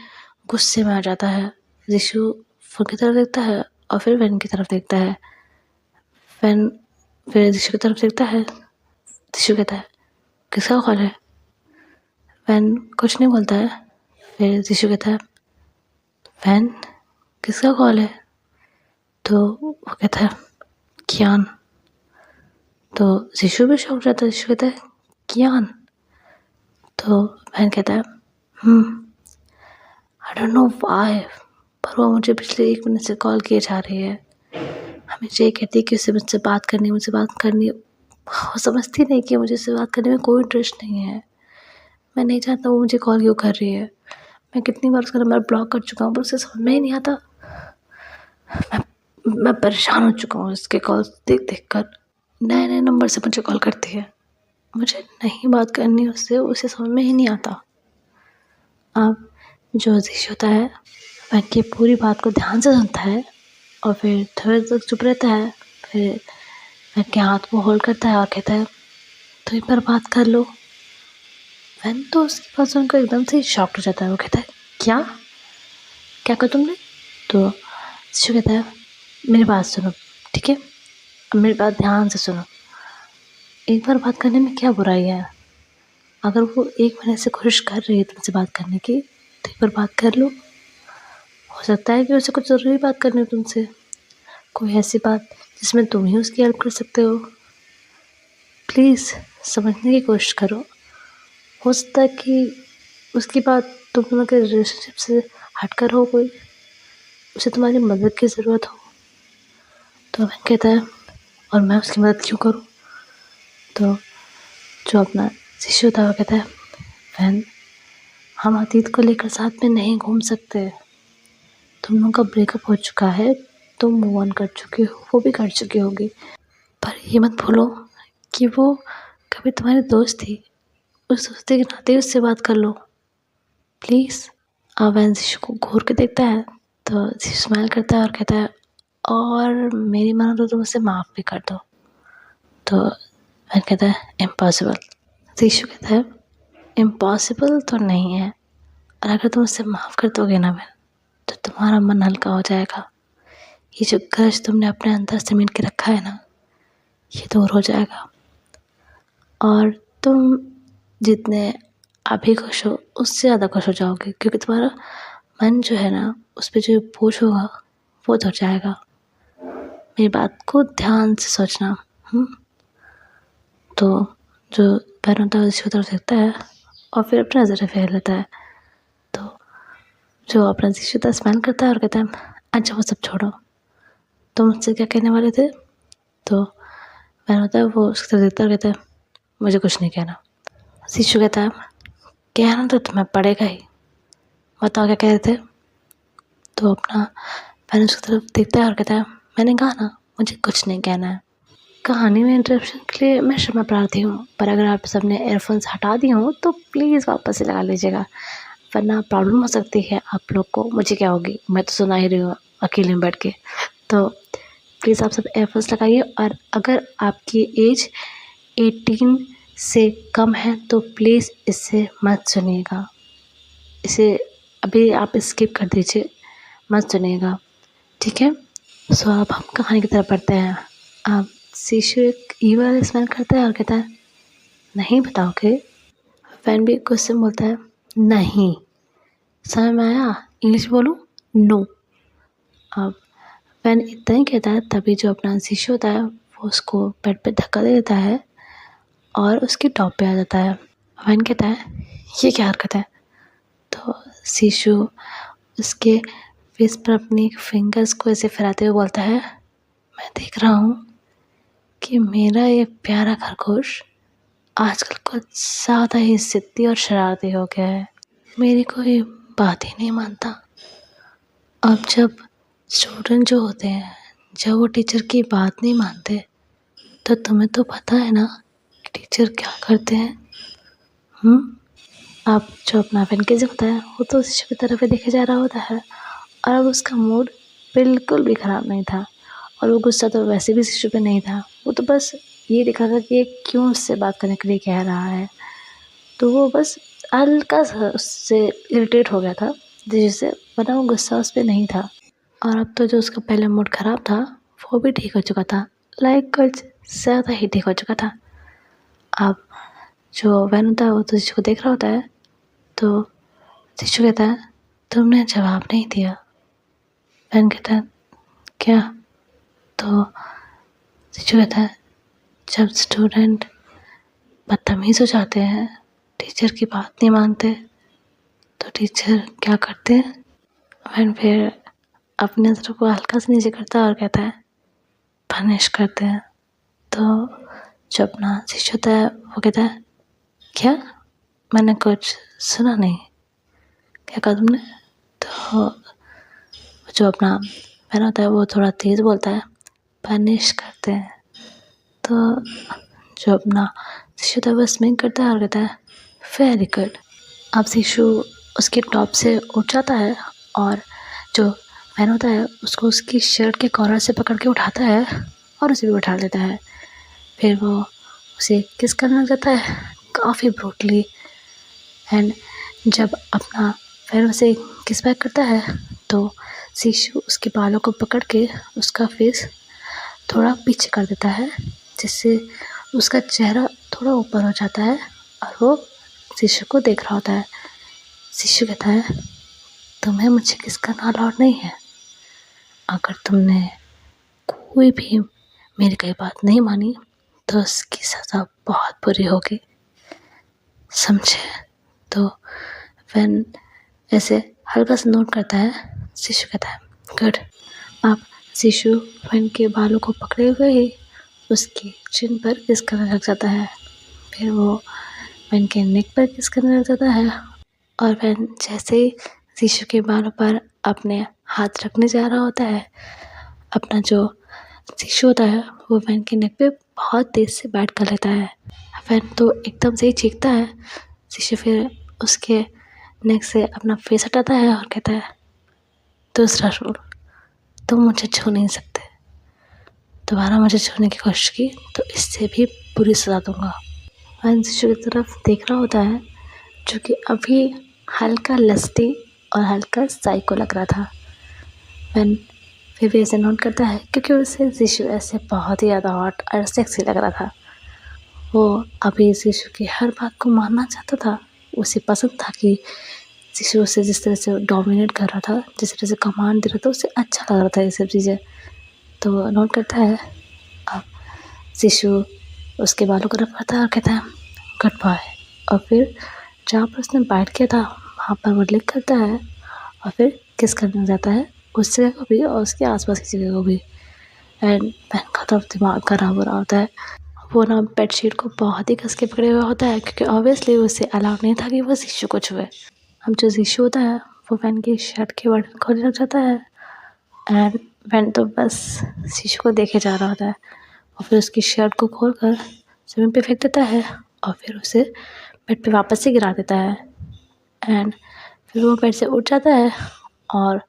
A: गुस्से में आ जाता है। शिशु फ़ोन की तरफ देखता है और फिर वैन की तरफ देखता है। वैन फिर शिशु की तरफ देखता है। शिशु कहता है, किसका कॉल है? वैन कुछ नहीं बोलता है। फिर शिशु कहता है, वैन किसका कॉल है? तो वो कहता है, कियान। तो शिशु भी शौक जाता है। शिशु कहता है, कियान? तो वैन कहता है, आई डोंट नो व्हाई, पर वो मुझे पिछले 1 महीने से कॉल किए जा रही है। हमेशा ये कहती है कि उसे मुझसे बात करनी है। वो समझती नहीं कि मुझे उससे बात करने में कोई इंटरेस्ट नहीं है। मैं नहीं चाहता वो मुझे कॉल क्यों कर रही है। मैं कितनी बार उसका नंबर ब्लॉक कर चुका हूँ, पर उसे समझ में ही नहीं आता। मैं परेशान हो चुका हूँ उसके कॉल देख देख कर। नए नए नंबर से मुझे कॉल करती है। मुझे नहीं बात करनी उससे, उसे समझ में ही नहीं आता। अब जो शिशु होता है वह की पूरी बात को ध्यान से सुनता है और फिर थोड़ी देर तक चुप रहता है। फिर वह के हाथ को होल्ड करता है और कहता है, तो एक बार बात कर लो। वैन तो उसकी बात सुनकर एकदम से शॉक्ड हो जाता है। वो कहता है, क्या क्या कहा तुमने? तो शिशु कहता है, मेरी बात सुनो, ठीक है? अब मेरी बात ध्यान से सुनो। एक बार बात करने में क्या बुराई है? अगर वो 1 महीने से कोशिश कर रही है तुमसे बात करने की, तो एक बार बात कर लो। हो सकता है कि उसे कुछ ज़रूरी बात करनी हो तुमसे, कोई ऐसी बात जिसमें तुम ही उसकी हेल्प कर सकते हो। प्लीज़ समझने की कोशिश करो। हो सकता है कि उसकी बात तुम दोनों के रिलेशनशिप से हटकर हो कोई, उसे तुम्हारी मदद की ज़रूरत हो। तो वह कहता है और मैं उसकी मदद क्यों करूँ? तो जो अपना शिशु था वो कहता है बहन, हम अतीत को लेकर साथ में नहीं घूम सकते। तुम लोगों का ब्रेकअप हो चुका है, तुम मूव ऑन कर चुके हो, वो भी कर चुकी होगी, पर ये मत भूलो कि वो कभी तुम्हारी दोस्त थी। उस दोस्ती के नाते उससे बात कर लो प्लीज़। वैन शिशु को घूर के देखता है तो शिशु स्माइल करता है और कहता है और मेरी मानो तो तुम उसे माफ़ भी कर दो। तो वैन कहता है इम्पॉसिबल। शिशु कहता है इम्पॉसिबल तो नहीं है, और अगर तुम उसे माफ़ कर दोगे ना वैन, तो तुम्हारा मन हल्का हो जाएगा। ये जो ग्रज तुमने अपने अंदर समेट के रखा है ना, ये दूर हो जाएगा, और तुम जितने अभी खुश हो उससे ज़्यादा खुश हो जाओगे, क्योंकि तुम्हारा मन जो है ना उस पर जो बोझ होगा वो धुल जाएगा। मेरी बात को ध्यान से सोचना। तो जो पैर होता है उसकी तरफ देखता है और फिर अपनी नज़रें फेर लेता है। तो जो अपना शिशु स्माइल करता है और कहता है अच्छा वो सब छोड़ो, तुम मुझसे क्या कहने वाले थे? तो पैर होता है वो उसकी तरफ देखता है और कहता है मुझे कुछ नहीं कहना। शिशु कहता है कहना तो तुम्हें पड़ेगा ही, बताओ क्या कह रहे थे? तो अपना पेरेंट्स की तरफ देखता है और कहता है मैंने कहा ना मुझे कुछ नहीं कहना है। कहानी में इंटरप्शन के लिए मैं क्षमा प्रार्थी हूँ, पर अगर आप सबने एयरफोन्स हटा दिए हों तो प्लीज़ वापस से लगा लीजिएगा, वरना प्रॉब्लम हो सकती है आप लोग को। मुझे क्या होगी, मैं तो सुना ही रही हूँ अकेले में बैठ के। तो प्लीज़ आप सब एयरफोन्स लगाइए, और अगर आपकी एज 18 से कम है तो प्लीज़ इसे मत सुनिएगा। इसे अभी आप स्किप कर दीजिए, मत सुनिएगा, ठीक है? सो अब हम कहानी की तरफ बढ़ते हैं। अब शिशु एक ईवा स्मेल करता है और कहता है नहीं बताओगे? फैन भी क्वेश्चन बोलता है नहीं, समझ में आया? इंग्लिश बोलूँ? नो। अब फैन इतना ही कहता है तभी जो अपना शिशु होता है वो उसको बेड पे धक्का दे देता है और उसकी टॉप पे आ जाता है। फैन कहता है ये क्या हरकत है? तो शिशु उसके फेस पर अपनी फिंगर्स को ऐसे फैलाते हुए बोलता है मैं देख रहा हूँ कि मेरा ये प्यारा खरगोश आजकल कुछ ज़्यादा ही ज़िद्दी और शरारती हो गया है, मेरी कोई बात ही नहीं मानता। अब जब स्टूडेंट जो होते हैं जब वो टीचर की बात नहीं मानते, तो तुम्हें तो पता है ना कि टीचर क्या करते हैं। अब जो अपना पेन होता है वो तो शिशु की तरफ ही देखे जा रहा होता है, और अब उसका मूड बिल्कुल भी ख़राब नहीं था, और वो गुस्सा तो वैसे भी शिशु पे नहीं था। वो तो बस ये देखा था कि ये क्यों उससे बात करने के लिए कह रहा है, तो वो बस हल्का सा उससे इरिटेट हो गया था जिससे, वरना वो गुस्सा उस पर नहीं था। और अब तो जो उसका पहले मूड ख़राब था वो भी ठीक हो चुका था, लाइक कुछ ज़्यादा ही ठीक हो चुका था। अब जो वैन होता है वो तो शिशु को देख रहा होता है, तो शिशु कहता है तुमने जवाब नहीं दिया। वैन कहता है क्या? तो शिशु कहता है जब स्टूडेंट बदतमीज़ हो जाते हैं, टीचर की बात नहीं मानते, तो टीचर क्या करते हैं? वैन फिर अपने नज़र को हल्का से नीचे करता है और कहता है पनिश करते हैं। तो जो अपना शिशु होता है वो कहता है क्या? मैंने कुछ सुना नहीं, क्या कहा तुमने? तो जो अपना वैन होता है वो थोड़ा तेज़ बोलता है पनिश करते हैं। तो जो अपना शिशु था वो स्मिंग करता है और कहता है वेरी गुड। अब शिशु उसके टॉप से उठ जाता है और जो वैन होता है उसको उसकी शर्ट के कॉलर से पकड़ के उठाता है और उसे भी उठा लेता है। फिर वो उसे किस करने लग जाता है काफ़ी ब्रूटली, एंड जब अपना वैन उसे किस बैक करता है तो शिशु उसके बालों को पकड़ के उसका फेस थोड़ा पीछे कर देता है, जिससे उसका चेहरा थोड़ा ऊपर हो जाता है और वो शिशु को देख रहा होता है। शिशु कहता है तुम्हें मुझे किस करना अलाउड नहीं है। अगर तुमने कोई भी मेरी कोई बात नहीं मानी तो उसकी सज़ा बहुत बुरी होगी, समझे? तो वैन ऐसे हल्का सा नोट करता है। शिशु कहता है गुड। अब शिशु वैन के बालों को पकड़े हुए ही उसकी चिन पर किस करने लग जाता है। फिर वो वैन के नेक पर किस करने लग जाता है और वैन जैसे ही शिशु के बालों पर अपने हाथ रखने जा रहा होता है, अपना जो शिशु होता है वो वैन के नेक पे बहुत तेज़ से बैठ कर लेता है। वैन तो एकदम से ही चीखता है। शिशु फिर उसके नेक से अपना फेस हटाता है और कहता है दूसरा रूल, तुम मुझे छू नहीं सकते। दोबारा मुझे छूने की कोशिश की तो इससे भी बुरी सज़ा दूंगा। वैन शिशु की तरफ देख रहा होता है जो कि अभी हल्का लस्टी और हल्का साइको लग रहा था। वैन फिर भी ऐसे नोट करता है क्योंकि उसे शिशु ऐसे बहुत ही ज़्यादा हॉट और सेक्सी लग रहा था। वो अभी शिशु की हर बात को मानना चाहता था। उसे पसंद था कि शिशु उसे जिस तरह से डोमिनेट कर रहा था, जिस तरह से कमांड दे रहा था, उसे अच्छा लग रहा था ये सब चीज़ें। तो नोट करता है। अब शिशु उसके बालों को रफ करता है और कहता है गुड बॉय। और फिर जहाँ पर उसने बैठ किया था वहाँ पर वो लिक करता है और फिर किस करने जाता है उस जगह को भी और उसके आसपास की जगह को भी। एंड वैन का तो दिमाग खराब हो रहा होता है। वो ना बेडशीट को बहुत ही कस के पकड़े हुआ होता है क्योंकि ऑब्वियसली उसे अलाउ नहीं था कि वो शिशु को छुए। अब जो शिशु होता है वो वैन की शर्ट के बटन खोलने लग जाता है एंड वैन तो बस शिशु को देखे जा रहा होता है और फिर उसकी शर्ट को खोलकर ज़मीन पे फेंक देता है और फिर उसे बेड पे वापस से गिरा देता है। एंड फिर वो बेड से उठ जाता है और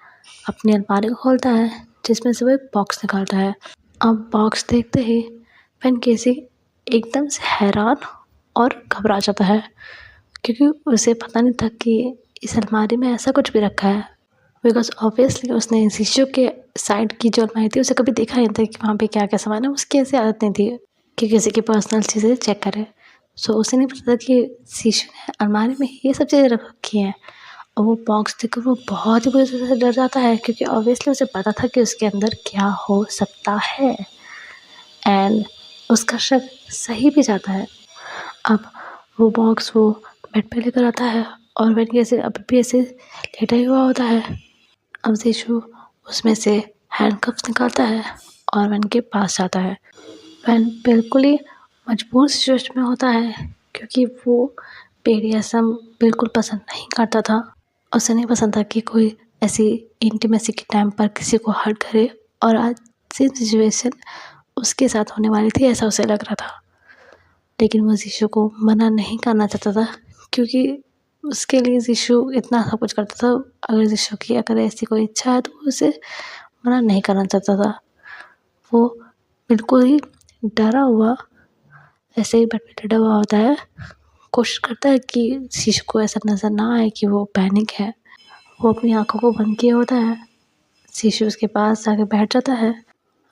A: अपनी अलमारी को खोलता है जिसमें से वो एक बॉक्स निकालता है। अब बॉक्स देखते ही वैन केसी एकदम से हैरान और घबरा जाता है क्योंकि उसे पता नहीं था कि इस अलमारी में ऐसा कुछ भी रखा है। बिकॉज ऑब्वियसली उसने शिशु के साइड की जो अलमारी थी उसे कभी देखा नहीं था कि वहाँ पे क्या क्या सामान है। उसकी ऐसी आदत नहीं थी कि किसी की पर्सनल चीज़ें चेक करे। सो उसे नहीं पता था कि शिशु ने अलमारी में ये सब चीज़ें रख रखी हैं। और वो बॉक्स देखकर वो बहुत ही बुरी तरह से डर जाता है क्योंकि ऑब्वियसली उसे पता था कि उसके अंदर क्या हो सकता है। एंड उसका शक सही भी जाता है। अब वो बॉक्स वो बेड पे लेकर आता है और बेड के ऐसे अभी भी ऐसे लेटा ही हुआ होता है। अब शिशु उसमें से हैंडकफ्स निकालता है और वैन के पास जाता है। वैन बिल्कुल ही मजबूर सिचुएशन में होता है क्योंकि वो BDSM बिल्कुल पसंद नहीं करता था। उसे नहीं पसंद था कि कोई ऐसी इंटीमेसी के टाइम पर किसी को हर्ट करे और आज सेम सिचुएशन उसके साथ होने वाली थी ऐसा उसे लग रहा था। लेकिन वो शिशु को मना नहीं करना चाहता था क्योंकि उसके लिए शिशु इतना सब कुछ करता था। अगर शिशु की अगर ऐसी कोई इच्छा है तो वो उसे मना नहीं करना चाहता था। वो बिल्कुल ही डरा हुआ ऐसे ही बेड पे लेटा हुआ होता है। कोशिश करता है कि शिशु को ऐसा नज़र ना आए कि वो पैनिक है। वो अपनी आँखों को बंद किए होता है। शिशु उसके पास जाके बैठ जाता है।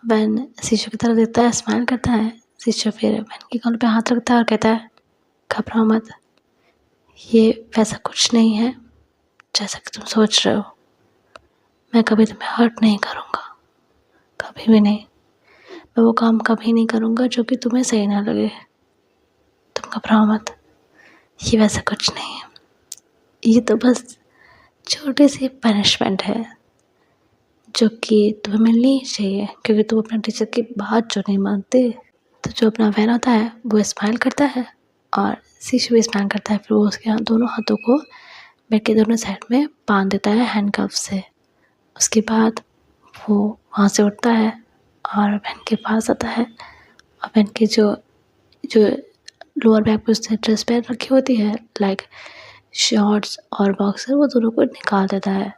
A: वैन शिशु की तरफ देखता है, स्माइल करता है। शिशु फिर वैन की कॉल पे हाथ रखता है और कहता है घबराओ मत, ये वैसा कुछ नहीं है जैसा कि तुम सोच रहे हो। मैं कभी तुम्हें हर्ट नहीं करूँगा, कभी भी नहीं। मैं वो काम कभी नहीं करूँगा जो कि तुम्हें सही ना लगे। तुम घबराओ मत, ये वैसा कुछ नहीं है। ये तो बस छोटी सी पनिशमेंट है जो कि तुम्हें मिलनी ही चाहिए क्योंकि तुम अपने टीचर की बात जो नहीं मानते। तो जो अपना वैन होता है वो स्माइल करता है और शिशु भी स्माइल करता है। फिर वो उसके दोनों हाथों को बेड के दोनों साइड में बांध देता है हैंडकफ से। उसके बाद वो वहाँ से उठता है और वैन के पास आता है और वैन की जो जो लोअर बैक पे उसने ड्रेस पहन रखी होती है लाइक शॉर्ट्स और बॉक्सर, वो दोनों को निकाल देता है।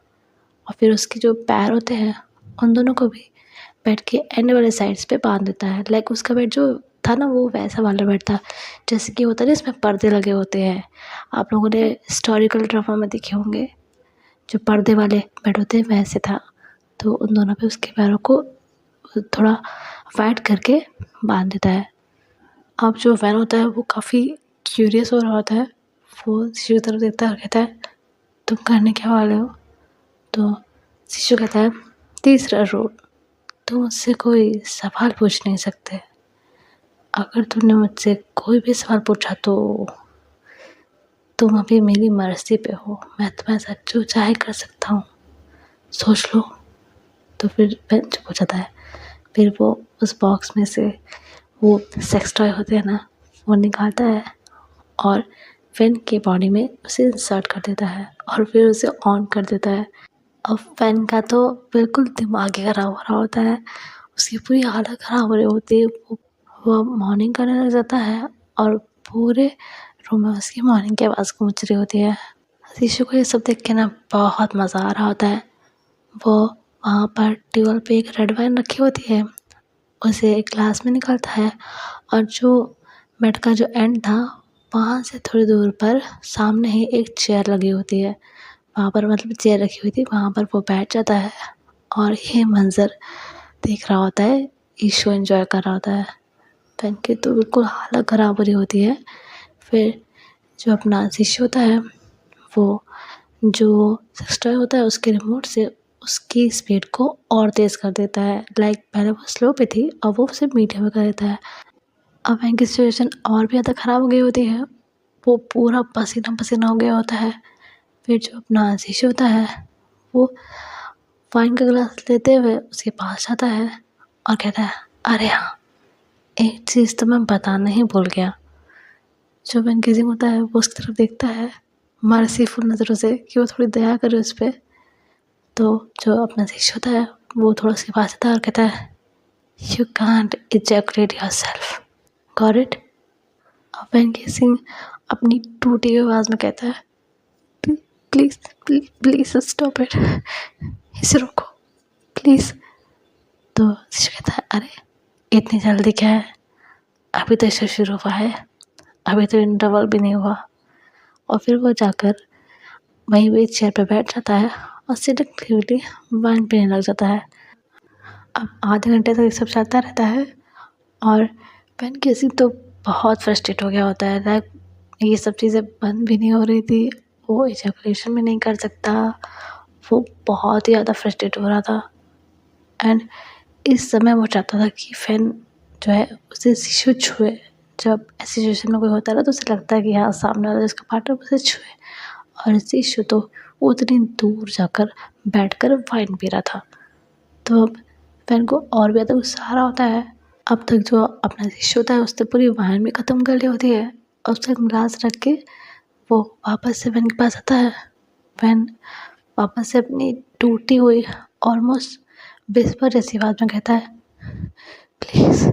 A: और फिर उसके जो पैर होते हैं उन दोनों को भी बेड के एंड वाले साइड्स पे बांध देता है। लाइक उसका बेड जो था ना वो वैसा वाला बेड था जैसे कि होता है ना इसमें पर्दे लगे होते हैं। आप लोगों ने हिस्टोरिकल ड्रामा में देखे होंगे जो पर्दे वाले बेड होते हैं वैसे था। तो उन दोनों पे उसके पैरों को थोड़ा वाइड करके बांध देता है। अब जो वैन होता है वो काफ़ी क्यूरियस हो रहा होता है। वो शिशु की तरफ देखता है और कहता है तुम करने क्या वाले हो। तो शिशु कहता है तीसरा रूल, तुम मुझसे कोई सवाल पूछ नहीं सकते। अगर तुमने मुझसे कोई भी सवाल पूछा तो तुम अभी मेरी मर्ज़ी पे हो, मैं तुम्हारे साथ जो चाहे कर सकता हूँ, सोच लो। तो फिर बेन चुप हो जाता है। फिर वो उस बॉक्स में से वो सेक्स टॉय होते हैं ना, वो निकालता है और फैन की बॉडी में उसे इंसर्ट कर देता है और फिर उसे ऑन कर देता है। अब फैन का तो बिल्कुल दिमाग ही ख़राब हो रहा होता है, उसकी पूरी हालत ख़राब हो रही होती है। वो मॉर्निंग करने लग जाता है और पूरे रूम में उसकी मॉर्निंग की आवाज़ गूंज रही होती है। शीशु को ये सब देख के ना बहुत मज़ा आ रहा होता है। वो वहाँ पर टेबल पे एक रेड वाइन रखी होती है, उसे एक ग्लास में निकालता है और जो बेड का जो एंड था वहाँ से थोड़ी दूर पर सामने ही एक चेयर लगी होती है, वहाँ पर मतलब चेयर रखी हुई थी, वहाँ पर वो बैठ जाता है और ये मंज़र देख रहा होता है, ये शो एंजॉय कर रहा होता है। फैन की तो बिल्कुल हालत ख़राब हो रही होती है। फिर जो अपना शिशु होता है वो जो सेक्स टॉय होता है उसके रिमोट से उसकी स्पीड को और तेज़ कर देता है। लाइक पहले वो स्लो पे थी, अब वो उसे मीडियम में कर देता है। अब फैन की सिचुएशन और भी ज़्यादा ख़राब हो गई होती है, वो पूरा पसीना पसीना हो गया होता है। फिर जो अपना शिशु होता है वो वाइन का गिलास लेते हुए उसके पास जाता है और कहता है, अरे हाँ, एक चीज़ तो मैं बताना ही भूल गया। जो फैन किसिंग होता है वो उसकी तरफ देखता है मर्सीफुल नज़रों से कि वो थोड़ी दया करे उस पर। तो जो अपना शिशु होता है वो थोड़ा उसके पास आता है और कहता है, you can't ejaculate yourself, got it. और फैन किसिंग अपनी टूटी हुई आवाज़ में कहता है, please please please stop it, इसे रोको प्लीज़। तो शिशु कहता है, अरे इतनी जल्दी क्या है, अभी तो इसे शुरू हुआ है, अभी तो इंटरवल भी नहीं हुआ। और फिर वो जाकर वहीं पे चेयर पे बैठ जाता है और सिलेक्टिवली वाइन पीने लग जाता है। अब आधे घंटे तक ये सब चलता रहता है और फैन किसिंग तो बहुत फ्रस्ट्रेट हो गया होता है। लाइक ये सब चीज़ें बंद भी नहीं हो रही थी, वो इजैकुलेशन भी नहीं कर सकता, वो बहुत ही ज़्यादा फ्रस्ट्रेट हो रहा था। एंड इस समय वो चाहता था कि फैन जो है उसे शिशु छुए। जब ऐसी सिचुएशन में कोई होता है ना तो उसे लगता है कि हाँ, सामने वाला जिसका पार्टनर उसे छुए, और शिशु तो उतनी दूर जाकर बैठकर वाइन पी रहा था। तो अब फैन को और भी ज़्यादा गुस्सा आ रहा होता है। अब तक जो अपना शिशु होता है उसने पूरी वाइन भी ख़त्म कर ली होती है और उसका गिलास रख के वो वापस से फैन के पास आता है। फैन वापस से अपनी टूटी हुई ऑलमोस्ट विस्पर जैसी आवाज़ में कहता है, प्लीज़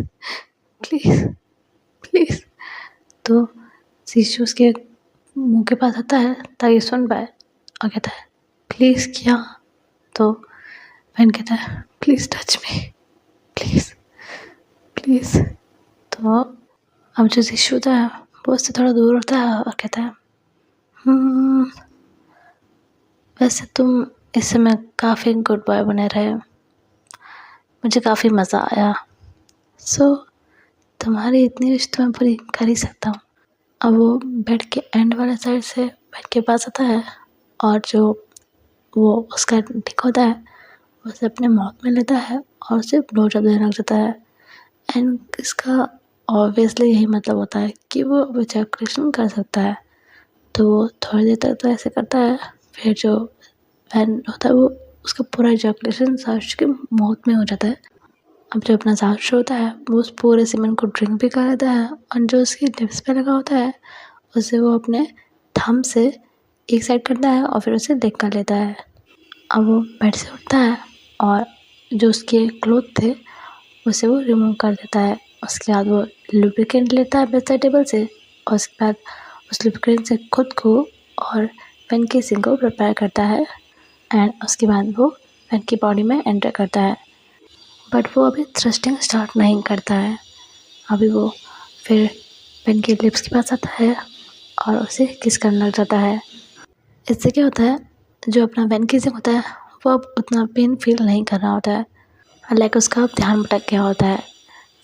A: प्लीज़ प्लीज़। तो शिशु उसके मुंह के पास आता है ताकि सुन पाए और कहता है, प्लीज़ क्या। तो फैन कहता है, please touch me, please please. तो अब जो शिशु होता है वो उससे थोड़ा दूर होता है और कहता है, वैसे तुम इस समय काफ़ी गुड बॉय बने रहे, मुझे काफ़ी मज़ा आया, सो तुम्हारी इतनी विश तो मैं पूरी कर ही सकता हूँ। अब वो बेड के एंड वाले साइड से बेड के पास आता है और जो वो उसका डिक होता है उसे अपने माउथ में लेता है और उसे ब्लो जॉब देने लग जाता है। एंड इसका ऑब्वियसली यही मतलब होता है कि वो इजैकुलेशन कर सकता है। तो वो थोड़ी देर तक तो ऐसे करता है, फिर जो फैन होता है वो उसका पूरा इजैकुलेशन साउश के माउथ में हो जाता है। अब जो अपना साउश होता है वो उस पूरे सीमेंट को ड्रिंक भी कर लेता है और जो उसकी लिप्स पे लगा होता है उसे वो अपने थंब से एक साइड करता है और फिर उसे लिक कर लेता है। अब वो बेड से उठता है और जो उसके क्लोथ थे उसे वो रिमूव कर देता है। उसके बाद वो लुब्रिकेंट लेता है बेड साइड टेबल से और उसके बाद उस लुब्रिकेंट से खुद को और फैन किसिंग को प्रिपेयर करता है। एंड उसके बाद वो फैन की बॉडी में एंटर करता है, बट वो अभी थ्रस्टिंग स्टार्ट नहीं करता है। अभी वो फिर फैन के लिप्स के पास आता है और उसे किस करने लग जाता है। इससे क्या होता है, जो अपना फैन किसिंग होता है वो अब उतना पेन फील नहीं कर रहा होता है। लाइक उसका अब ध्यान भटक गया होता है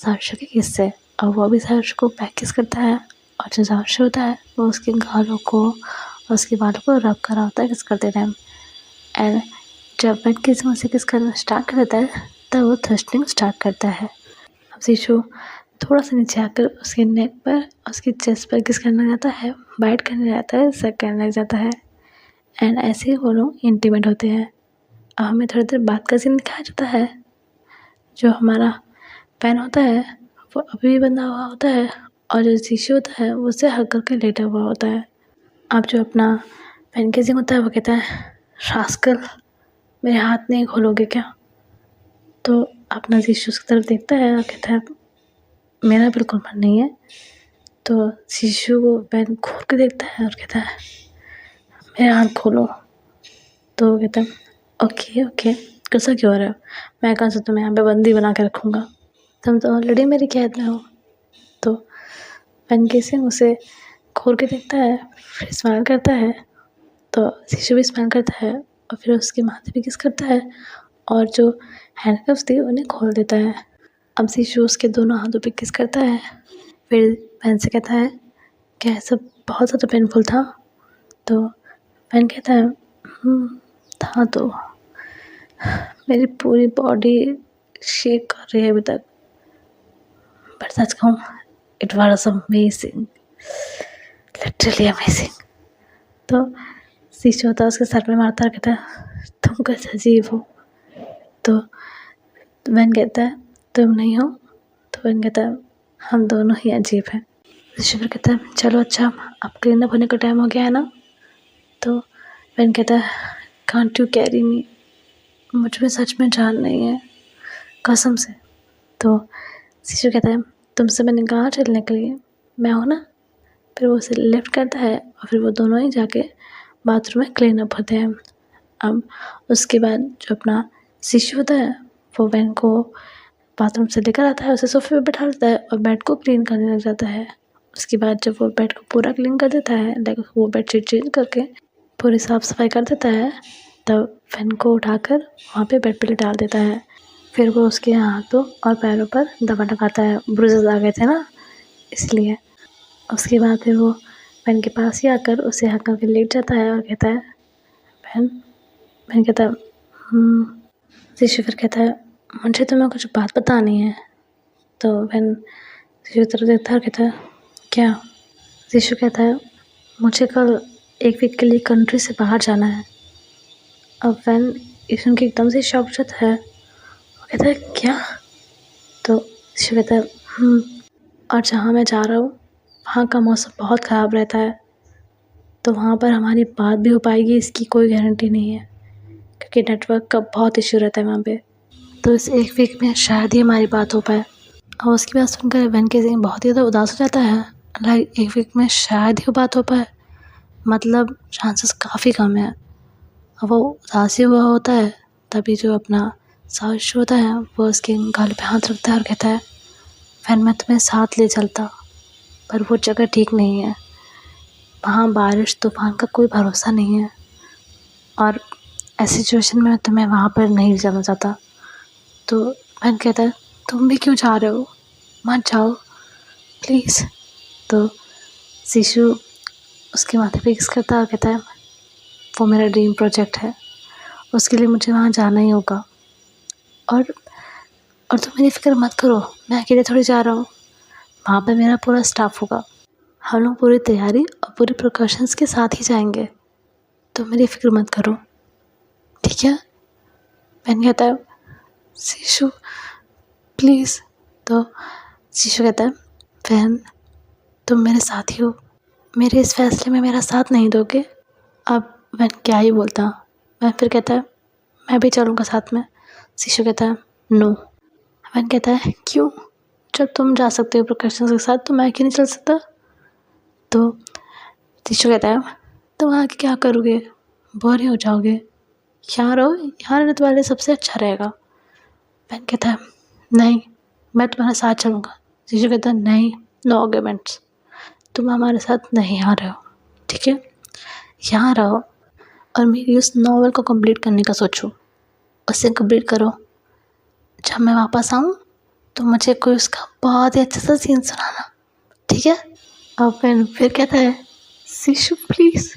A: साउश के किस से, और वो भी साउश को बैक किस करता है और जो साउश होता है वो उसके गालों को और उसके बालों को रब कर रहा होता है किस करते टाइम। एंड जब फैन किसिंग उसे किस करना स्टार्ट कर देता है तब वो थ्रस्टिंग स्टार्ट करता है। अब शिशु थोड़ा सा नीचे आकर उसके नेक पर, उसकी चेस्ट पर किस करने जाता है, बाइट करने जाता है, सक करने लग जाता है। एंड ऐसे ही वो लोग इंटीमेट होते हैं। अब हमें थोड़ी देर बाद का सीन दिखाया जाता है। जो हमारा पेन होता है वो अभी भी बंधा हुआ होता है, और जो शिशु होता है वो उसे हग करके लेटा हुआ होता है। अब जो अपना पेन केसिंग होता है वो कहता है, रास्कल, मेरे हाथ नहीं खोलोगे क्या? तो अपना शिशु उसकी तरफ देखता है और कहता है, मेरा बिल्कुल मन नहीं है। तो शिशु को पेन खोल के देखता है और कहता है, मेरा हाथ खोलो। तो वो कहता है, ओके ओके, गुस्सा क्यों हो रहे हो? मैं कहाँ से तुम्हें यहाँ पे बंदी बना के रखूँगा? तुम तो ऑलरेडी मेरी कैद में हो। तो पेन केसिंग उसे खोल के देखता है, फिर स्माइल करता है। तो शिशु भी स्माइल करता है और फिर उसके माथे पे किस करता है, और जो हैंडकफ्स थी उन्हें खोल देता है। अब शिशु उसके दोनों हाथों पे किस करता है, फिर पेन से कहता है, क्या ये सब बहुत ज़्यादा पेनफुल था? तो पेन कहता है, था तो, मेरी पूरी बॉडी शेक कर रही है अभी तक, बट सच कहूँ, it was amazing, literally amazing. तो शिशु होता है उसके सर पे मारता है, कहता है, तुम कैसे अजीब हो? तो वैन कहता है, तुम नहीं हो? तो वैन कहता है, हम दोनों ही अजीब हैं। शिशु फिर कहता है, चलो अच्छा, अब क्लीन अप होने का टाइम हो गया है ना? तो वैन कहता है, कांट यू कैरी मी? मुझ में सच में जान नहीं है, कसम से। तो शिशु कहता है, तुमसे मैंने कहा चलने के लिए, मैं हूँ ना? फिर वो उसे लिफ्ट करता है और फिर वो दोनों ही जाके बाथरूम में क्लीन अप होते हैं। अब उसके बाद जो अपना शिशु होता है वो वैन को बाथरूम से लेकर आता है, उसे सोफे पे बैठा देता है और बेड को क्लीन करने लग जाता है। उसके बाद जब वो बेड को पूरा क्लीन कर देता है, लाइक वो बेडशीट चेंज करके पूरी साफ़ सफाई कर देता है, तब वैन को उठाकर वहाँ पे बेड पे डाल देता है। फिर वो उसके हाथों और पैरों पर दवा लगाता है, ब्रूजेस आ गए थे ना, इसलिए। उसके बाद फिर वो वैन के पास ही आकर उसे हक करके लेट जाता है और कहता है, बहन। बहन कहता है, शिशु फिर कहता है, मुझे तुम्हें कुछ बात बतानी है। तो बहन शिशु की तरफ देखता है और कहता है, क्या? शिशु कहता है, मुझे कल एक वीक के लिए कंट्री से बाहर जाना है। अब बहन ये सुन के एकदम से शॉक जाता है, वो कहता है, क्या? तो शिशु कहता है, और जहाँ मैं जा रहा हूँ वहाँ का मौसम बहुत ख़राब रहता है, तो वहाँ पर हमारी बात भी हो पाएगी इसकी कोई गारंटी नहीं है, क्योंकि नेटवर्क का बहुत इशू रहता है वहाँ पे। तो इस एक वीक में शायद ही हमारी बात हो पाए। और उसकी बात सुनकर वैन केसिंग बहुत ही ज़्यादा उदास हो जाता है, लाइक एक वीक में शायद ही बात हो पाए, मतलब चांसेस काफ़ी कम है। अब वो उदासी हुआ होता है, तभी जो अपना साहस होता है वो उसके गाल पे हाथ रखता है और कहता है, वैन मैं तुम्हें साथ ले चलता, पर वो जगह ठीक नहीं है, वहाँ बारिश तूफान का कोई भरोसा नहीं है, और ऐसी सिचुएशन में तुम्हें वहाँ पर नहीं जाना चाहता। तो वैन कहता है, तुम भी क्यों जा रहे हो, मत जाओ प्लीज़। तो शिशु उसके माथे पे किस करता है और कहता है, वो मेरा ड्रीम प्रोजेक्ट है, उसके लिए मुझे वहाँ जाना ही होगा, और तुम मेरी फ़िक्र मत करो, मैं अकेले थोड़ी जा रहा हूँ, वहाँ पर मेरा पूरा स्टाफ होगा, हम लोग पूरी तैयारी और पूरी प्रिकॉशंस के साथ ही जाएंगे, तो मेरी फ़िक्र मत करो, ठीक है? वैन कहता है, शिशु प्लीज़। तो शिशु कहता है, वैन तुम मेरे साथ ही हो, मेरे इस फैसले में मेरा साथ नहीं दोगे? अब वैन क्या ही बोलता। वैन फिर कहता है, मैं भी चलूँगा साथ में। शिशु कहता है, नो। वैन कहता है, क्यों? जब तुम जा सकते हो प्रिकॉशंस के साथ तो मैं क्यों नहीं चल सकता? तो शिशु कहता है, तुम वहाँ के क्या करोगे, बोर ही हो जाओगे, यहाँ रहो, यहाँ रहने तुम्हारे लिए सबसे अच्छा रहेगा। वैन कहता है, नहीं, मैं तुम्हारे साथ चलूँगा। शिशु कहता है, नहीं, नो आर्ग्यूमेंट्स, तुम हमारे साथ नहीं आ रहे हो, ठीक है? यहाँ रहो और मेरी उस नॉवल को कंप्लीट करने का सोचो, उसे कंप्लीट करो, जब मैं वापस आऊँ तो मुझे कोई उसका बहुत ही अच्छा सा सीन सुनाना, ठीक है? अब वैन फिर कहता है, शिशु प्लीज़।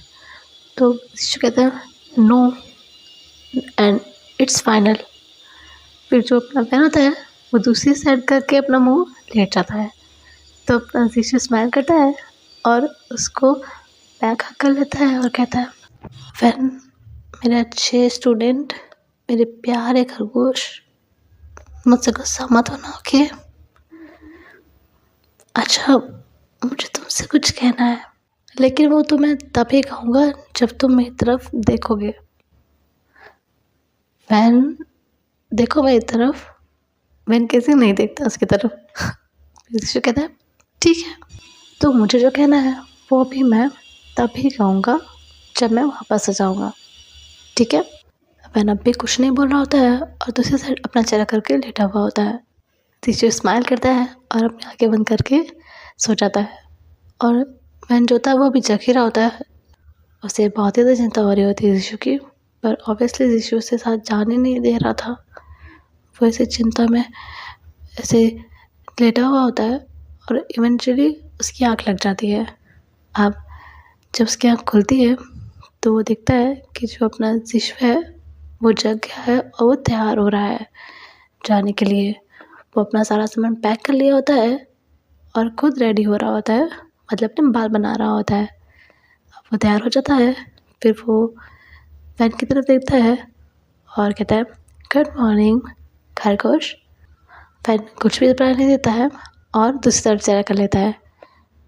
A: तो शिशु कहता है, नो एंड इट्स फाइनल। फिर जो अपना पेन होता है वो दूसरी साइड करके अपना मुँह लेट जाता है। तो अपना जीशु स्माइल करता है और उसको बैक हग कर लेता है और कहता है, वैन मेरे अच्छे स्टूडेंट, मेरे प्यारे खरगोश, मुझसे गुस्सा मत होना, ओके? अच्छा, मुझे तुमसे कुछ कहना है, लेकिन वो तो मैं तभी कहूँगा जब तुम मेरी तरफ देखोगे। वैन देखो मेरी तरफ। वैन कैसे नहीं देखता उसकी तरफ। जीशु कहता है, ठीक है, तो मुझे जो कहना है वो भी मैं तभी कहूँगा जब मैं वापस आ जाऊँगा, ठीक है? वैन अब भी कुछ नहीं बोल रहा होता है और दूसरी साइड अपना चेहरा करके लेटा हुआ होता है। जीशु स्माइल करता है और अपनी आँखें बंद करके सो जाता है। और वैन जो होता है वो भी जग ही रहा होता है। उसे बहुत ही ज़्यादा चिंता हो रही होती है जीशु की, पर ऑब्वियसली जीशु उसके साथ जाने नहीं दे रहा था। वो ऐसे चिंता में ऐसे लेटा हुआ होता है और इवेंचुअली उसकी आँख लग जाती है। अब जब उसकी आँख खुलती है तो वो देखता है कि जो अपना जीशु है वो जग गया है और वो तैयार हो रहा है जाने के लिए। वो अपना सारा सामान पैक कर लिया होता है और खुद रेडी हो रहा होता है, मतलब अपने बाल बना रहा होता है। अब वो तैयार हो जाता है, फिर वो वैन की तरफ देखता है और कहता है, गुड मॉर्निंग खरगोश। वैन कुछ भी रिप्लाई नहीं देता है और दूसरी तरफ चेहरा कर लेता है।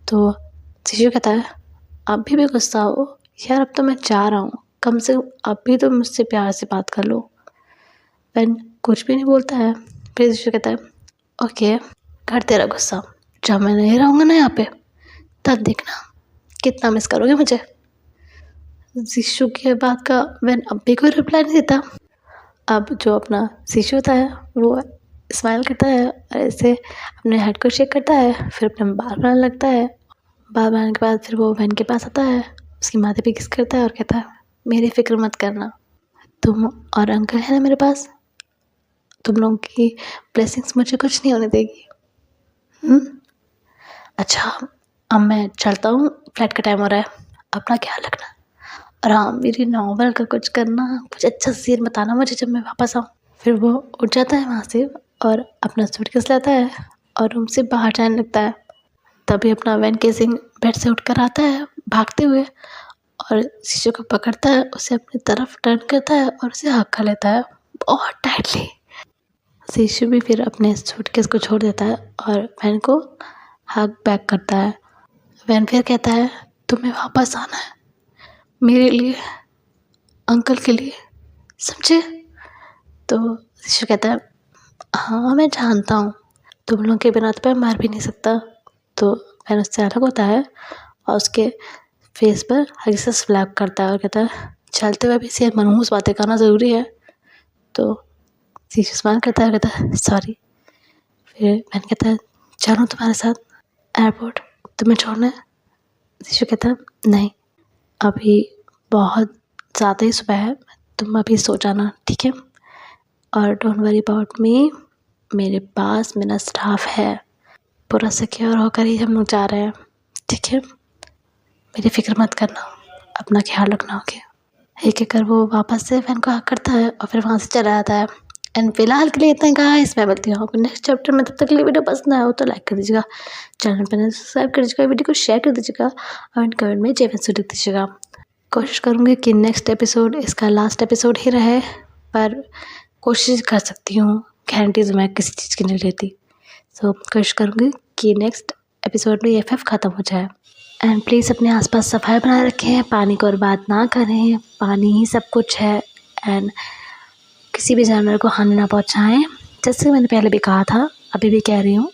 A: तो जीशु कहता है, अब भी गुस्सा हो यार, अब तो मैं जा रहा हूँ, कम से कम अब भी तो मुझसे प्यार से बात कर लो। वैन कुछ भी नहीं बोलता है। फिर जीशु कहता है, ओके, कर तेरा गुस्सा, जब मैं नहीं रहूँगा ना यहाँ पे तब देखना कितना मिस करोगे मुझे। जीशु की बात का वैन अब भी कोई रिप्लाई नहीं देता। अब जो अपना जीशु होता है वो स्माइल करता है और ऐसे अपने हेड को शेक करता है, फिर अपने बाल बनाने लगता है। बाल बनाने के बाद फिर वो वैन के पास आता है, उसकी माथे पे किस करता है और कहता है, मेरी फिक्र मत करना, तुम और अंकल है ना मेरे पास, तुम लोगों की ब्लेसिंग्स मुझे कुछ नहीं होने देगी। अच्छा, अब मैं चलता हूँ, फ्लाइट का टाइम हो रहा है, अपना ख्याल रखना। और हाँ, मेरी नॉवल का कुछ करना, कुछ अच्छा सीन बताना मुझे जब मैं वापस आऊँ। फिर वो उठ जाता है वहाँ से और अपना सूटकेस लाता है और रूम से बाहर जाने लगता है। तभी अपना वैन केसिंग बेड से उठकर आता है भागते हुए और शीशे को पकड़ता है, उसे अपनी तरफ टर्न करता है और उसे हक कर लेता है बहुत टाइटली। शीशु भी फिर अपने सूटकेस को छोड़ देता है और वैन को हक बैक करता है। वैन फिर कहता है, तुम्हें वापस आना है मेरे लिए, अंकल के लिए, समझे? तो शीशु कहता है, हाँ मैं जानता हूँ, तुम लोगों के बिना तो मैं मर भी नहीं सकता। तो वैन उससे अलग होता है और उसके फेस पर हल्की सा स्लैप करता है और कहता है, चलते हुए भी ऐसे मनहूस बातें करना ज़रूरी है। तो शीशु स्माइल करता है, कहता है सॉरी। फिर वैन कहता है, चलूँ तुम्हारे साथ एयरपोर्ट, तुम्हें छोड़ना है? शीशु कहता है, नहीं, अभी बहुत ज़्यादा ही सुबह है, तुम अभी सो जाना, ठीक है? और डोंट वरी अबाउट मी, मेरे पास मेरा स्टाफ है, पूरा सिक्योर होकर ही हम लोग जा रहे हैं, ठीक है? मेरी फ़िक्र मत करना, अपना ख्याल रखना, ओके? एक एक कर वो वापस से वैन को हक करता है और फिर वहाँ से चला जाता है। एंड फिलहाल के लिए इतना ही कहा, इसमें मिलती हूँ आपको नेक्स्ट चैप्टर में। तब तक के लिए वीडियो पसंद आया हो तो लाइक कर दीजिएगा, चैनल पर सब्सक्राइब कर दीजिएगा, वीडियो को शेयर कर दीजिएगा और कमेंट में जय वैसे लिख दीजिएगा। कोशिश करूँगी कि नेक्स्ट एपिसोड इसका लास्ट एपिसोड ही रहे, पर कोशिश कर सकती हूँ, गारंटीज मैं किसी चीज़ की नहीं लेती। सो कोशिश करूँगी कि नेक्स्ट एपिसोड में FF ख़त्म हो जाए। एंड प्लीज़ अपने आसपास सफाई बनाए रखें, पानी को बर्बाद ना करें, पानी ही सब कुछ है। एंड किसी भी जानवर को हानि ना पहुंचाएं। जैसे मैंने पहले भी कहा था, अभी भी कह रही हूँ,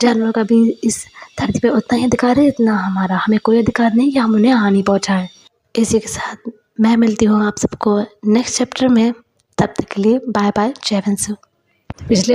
A: जानवरों का भी इस धरती पे उतना ही अधिकार है जितना हमारा। हमें कोई अधिकार नहीं कि हम उन्हें हानि पहुंचाएं। इसी के साथ मैं मिलती हूँ आप सबको नेक्स्ट चैप्टर में। तब तक के लिए बाय बाय, जय वंशु। पिछले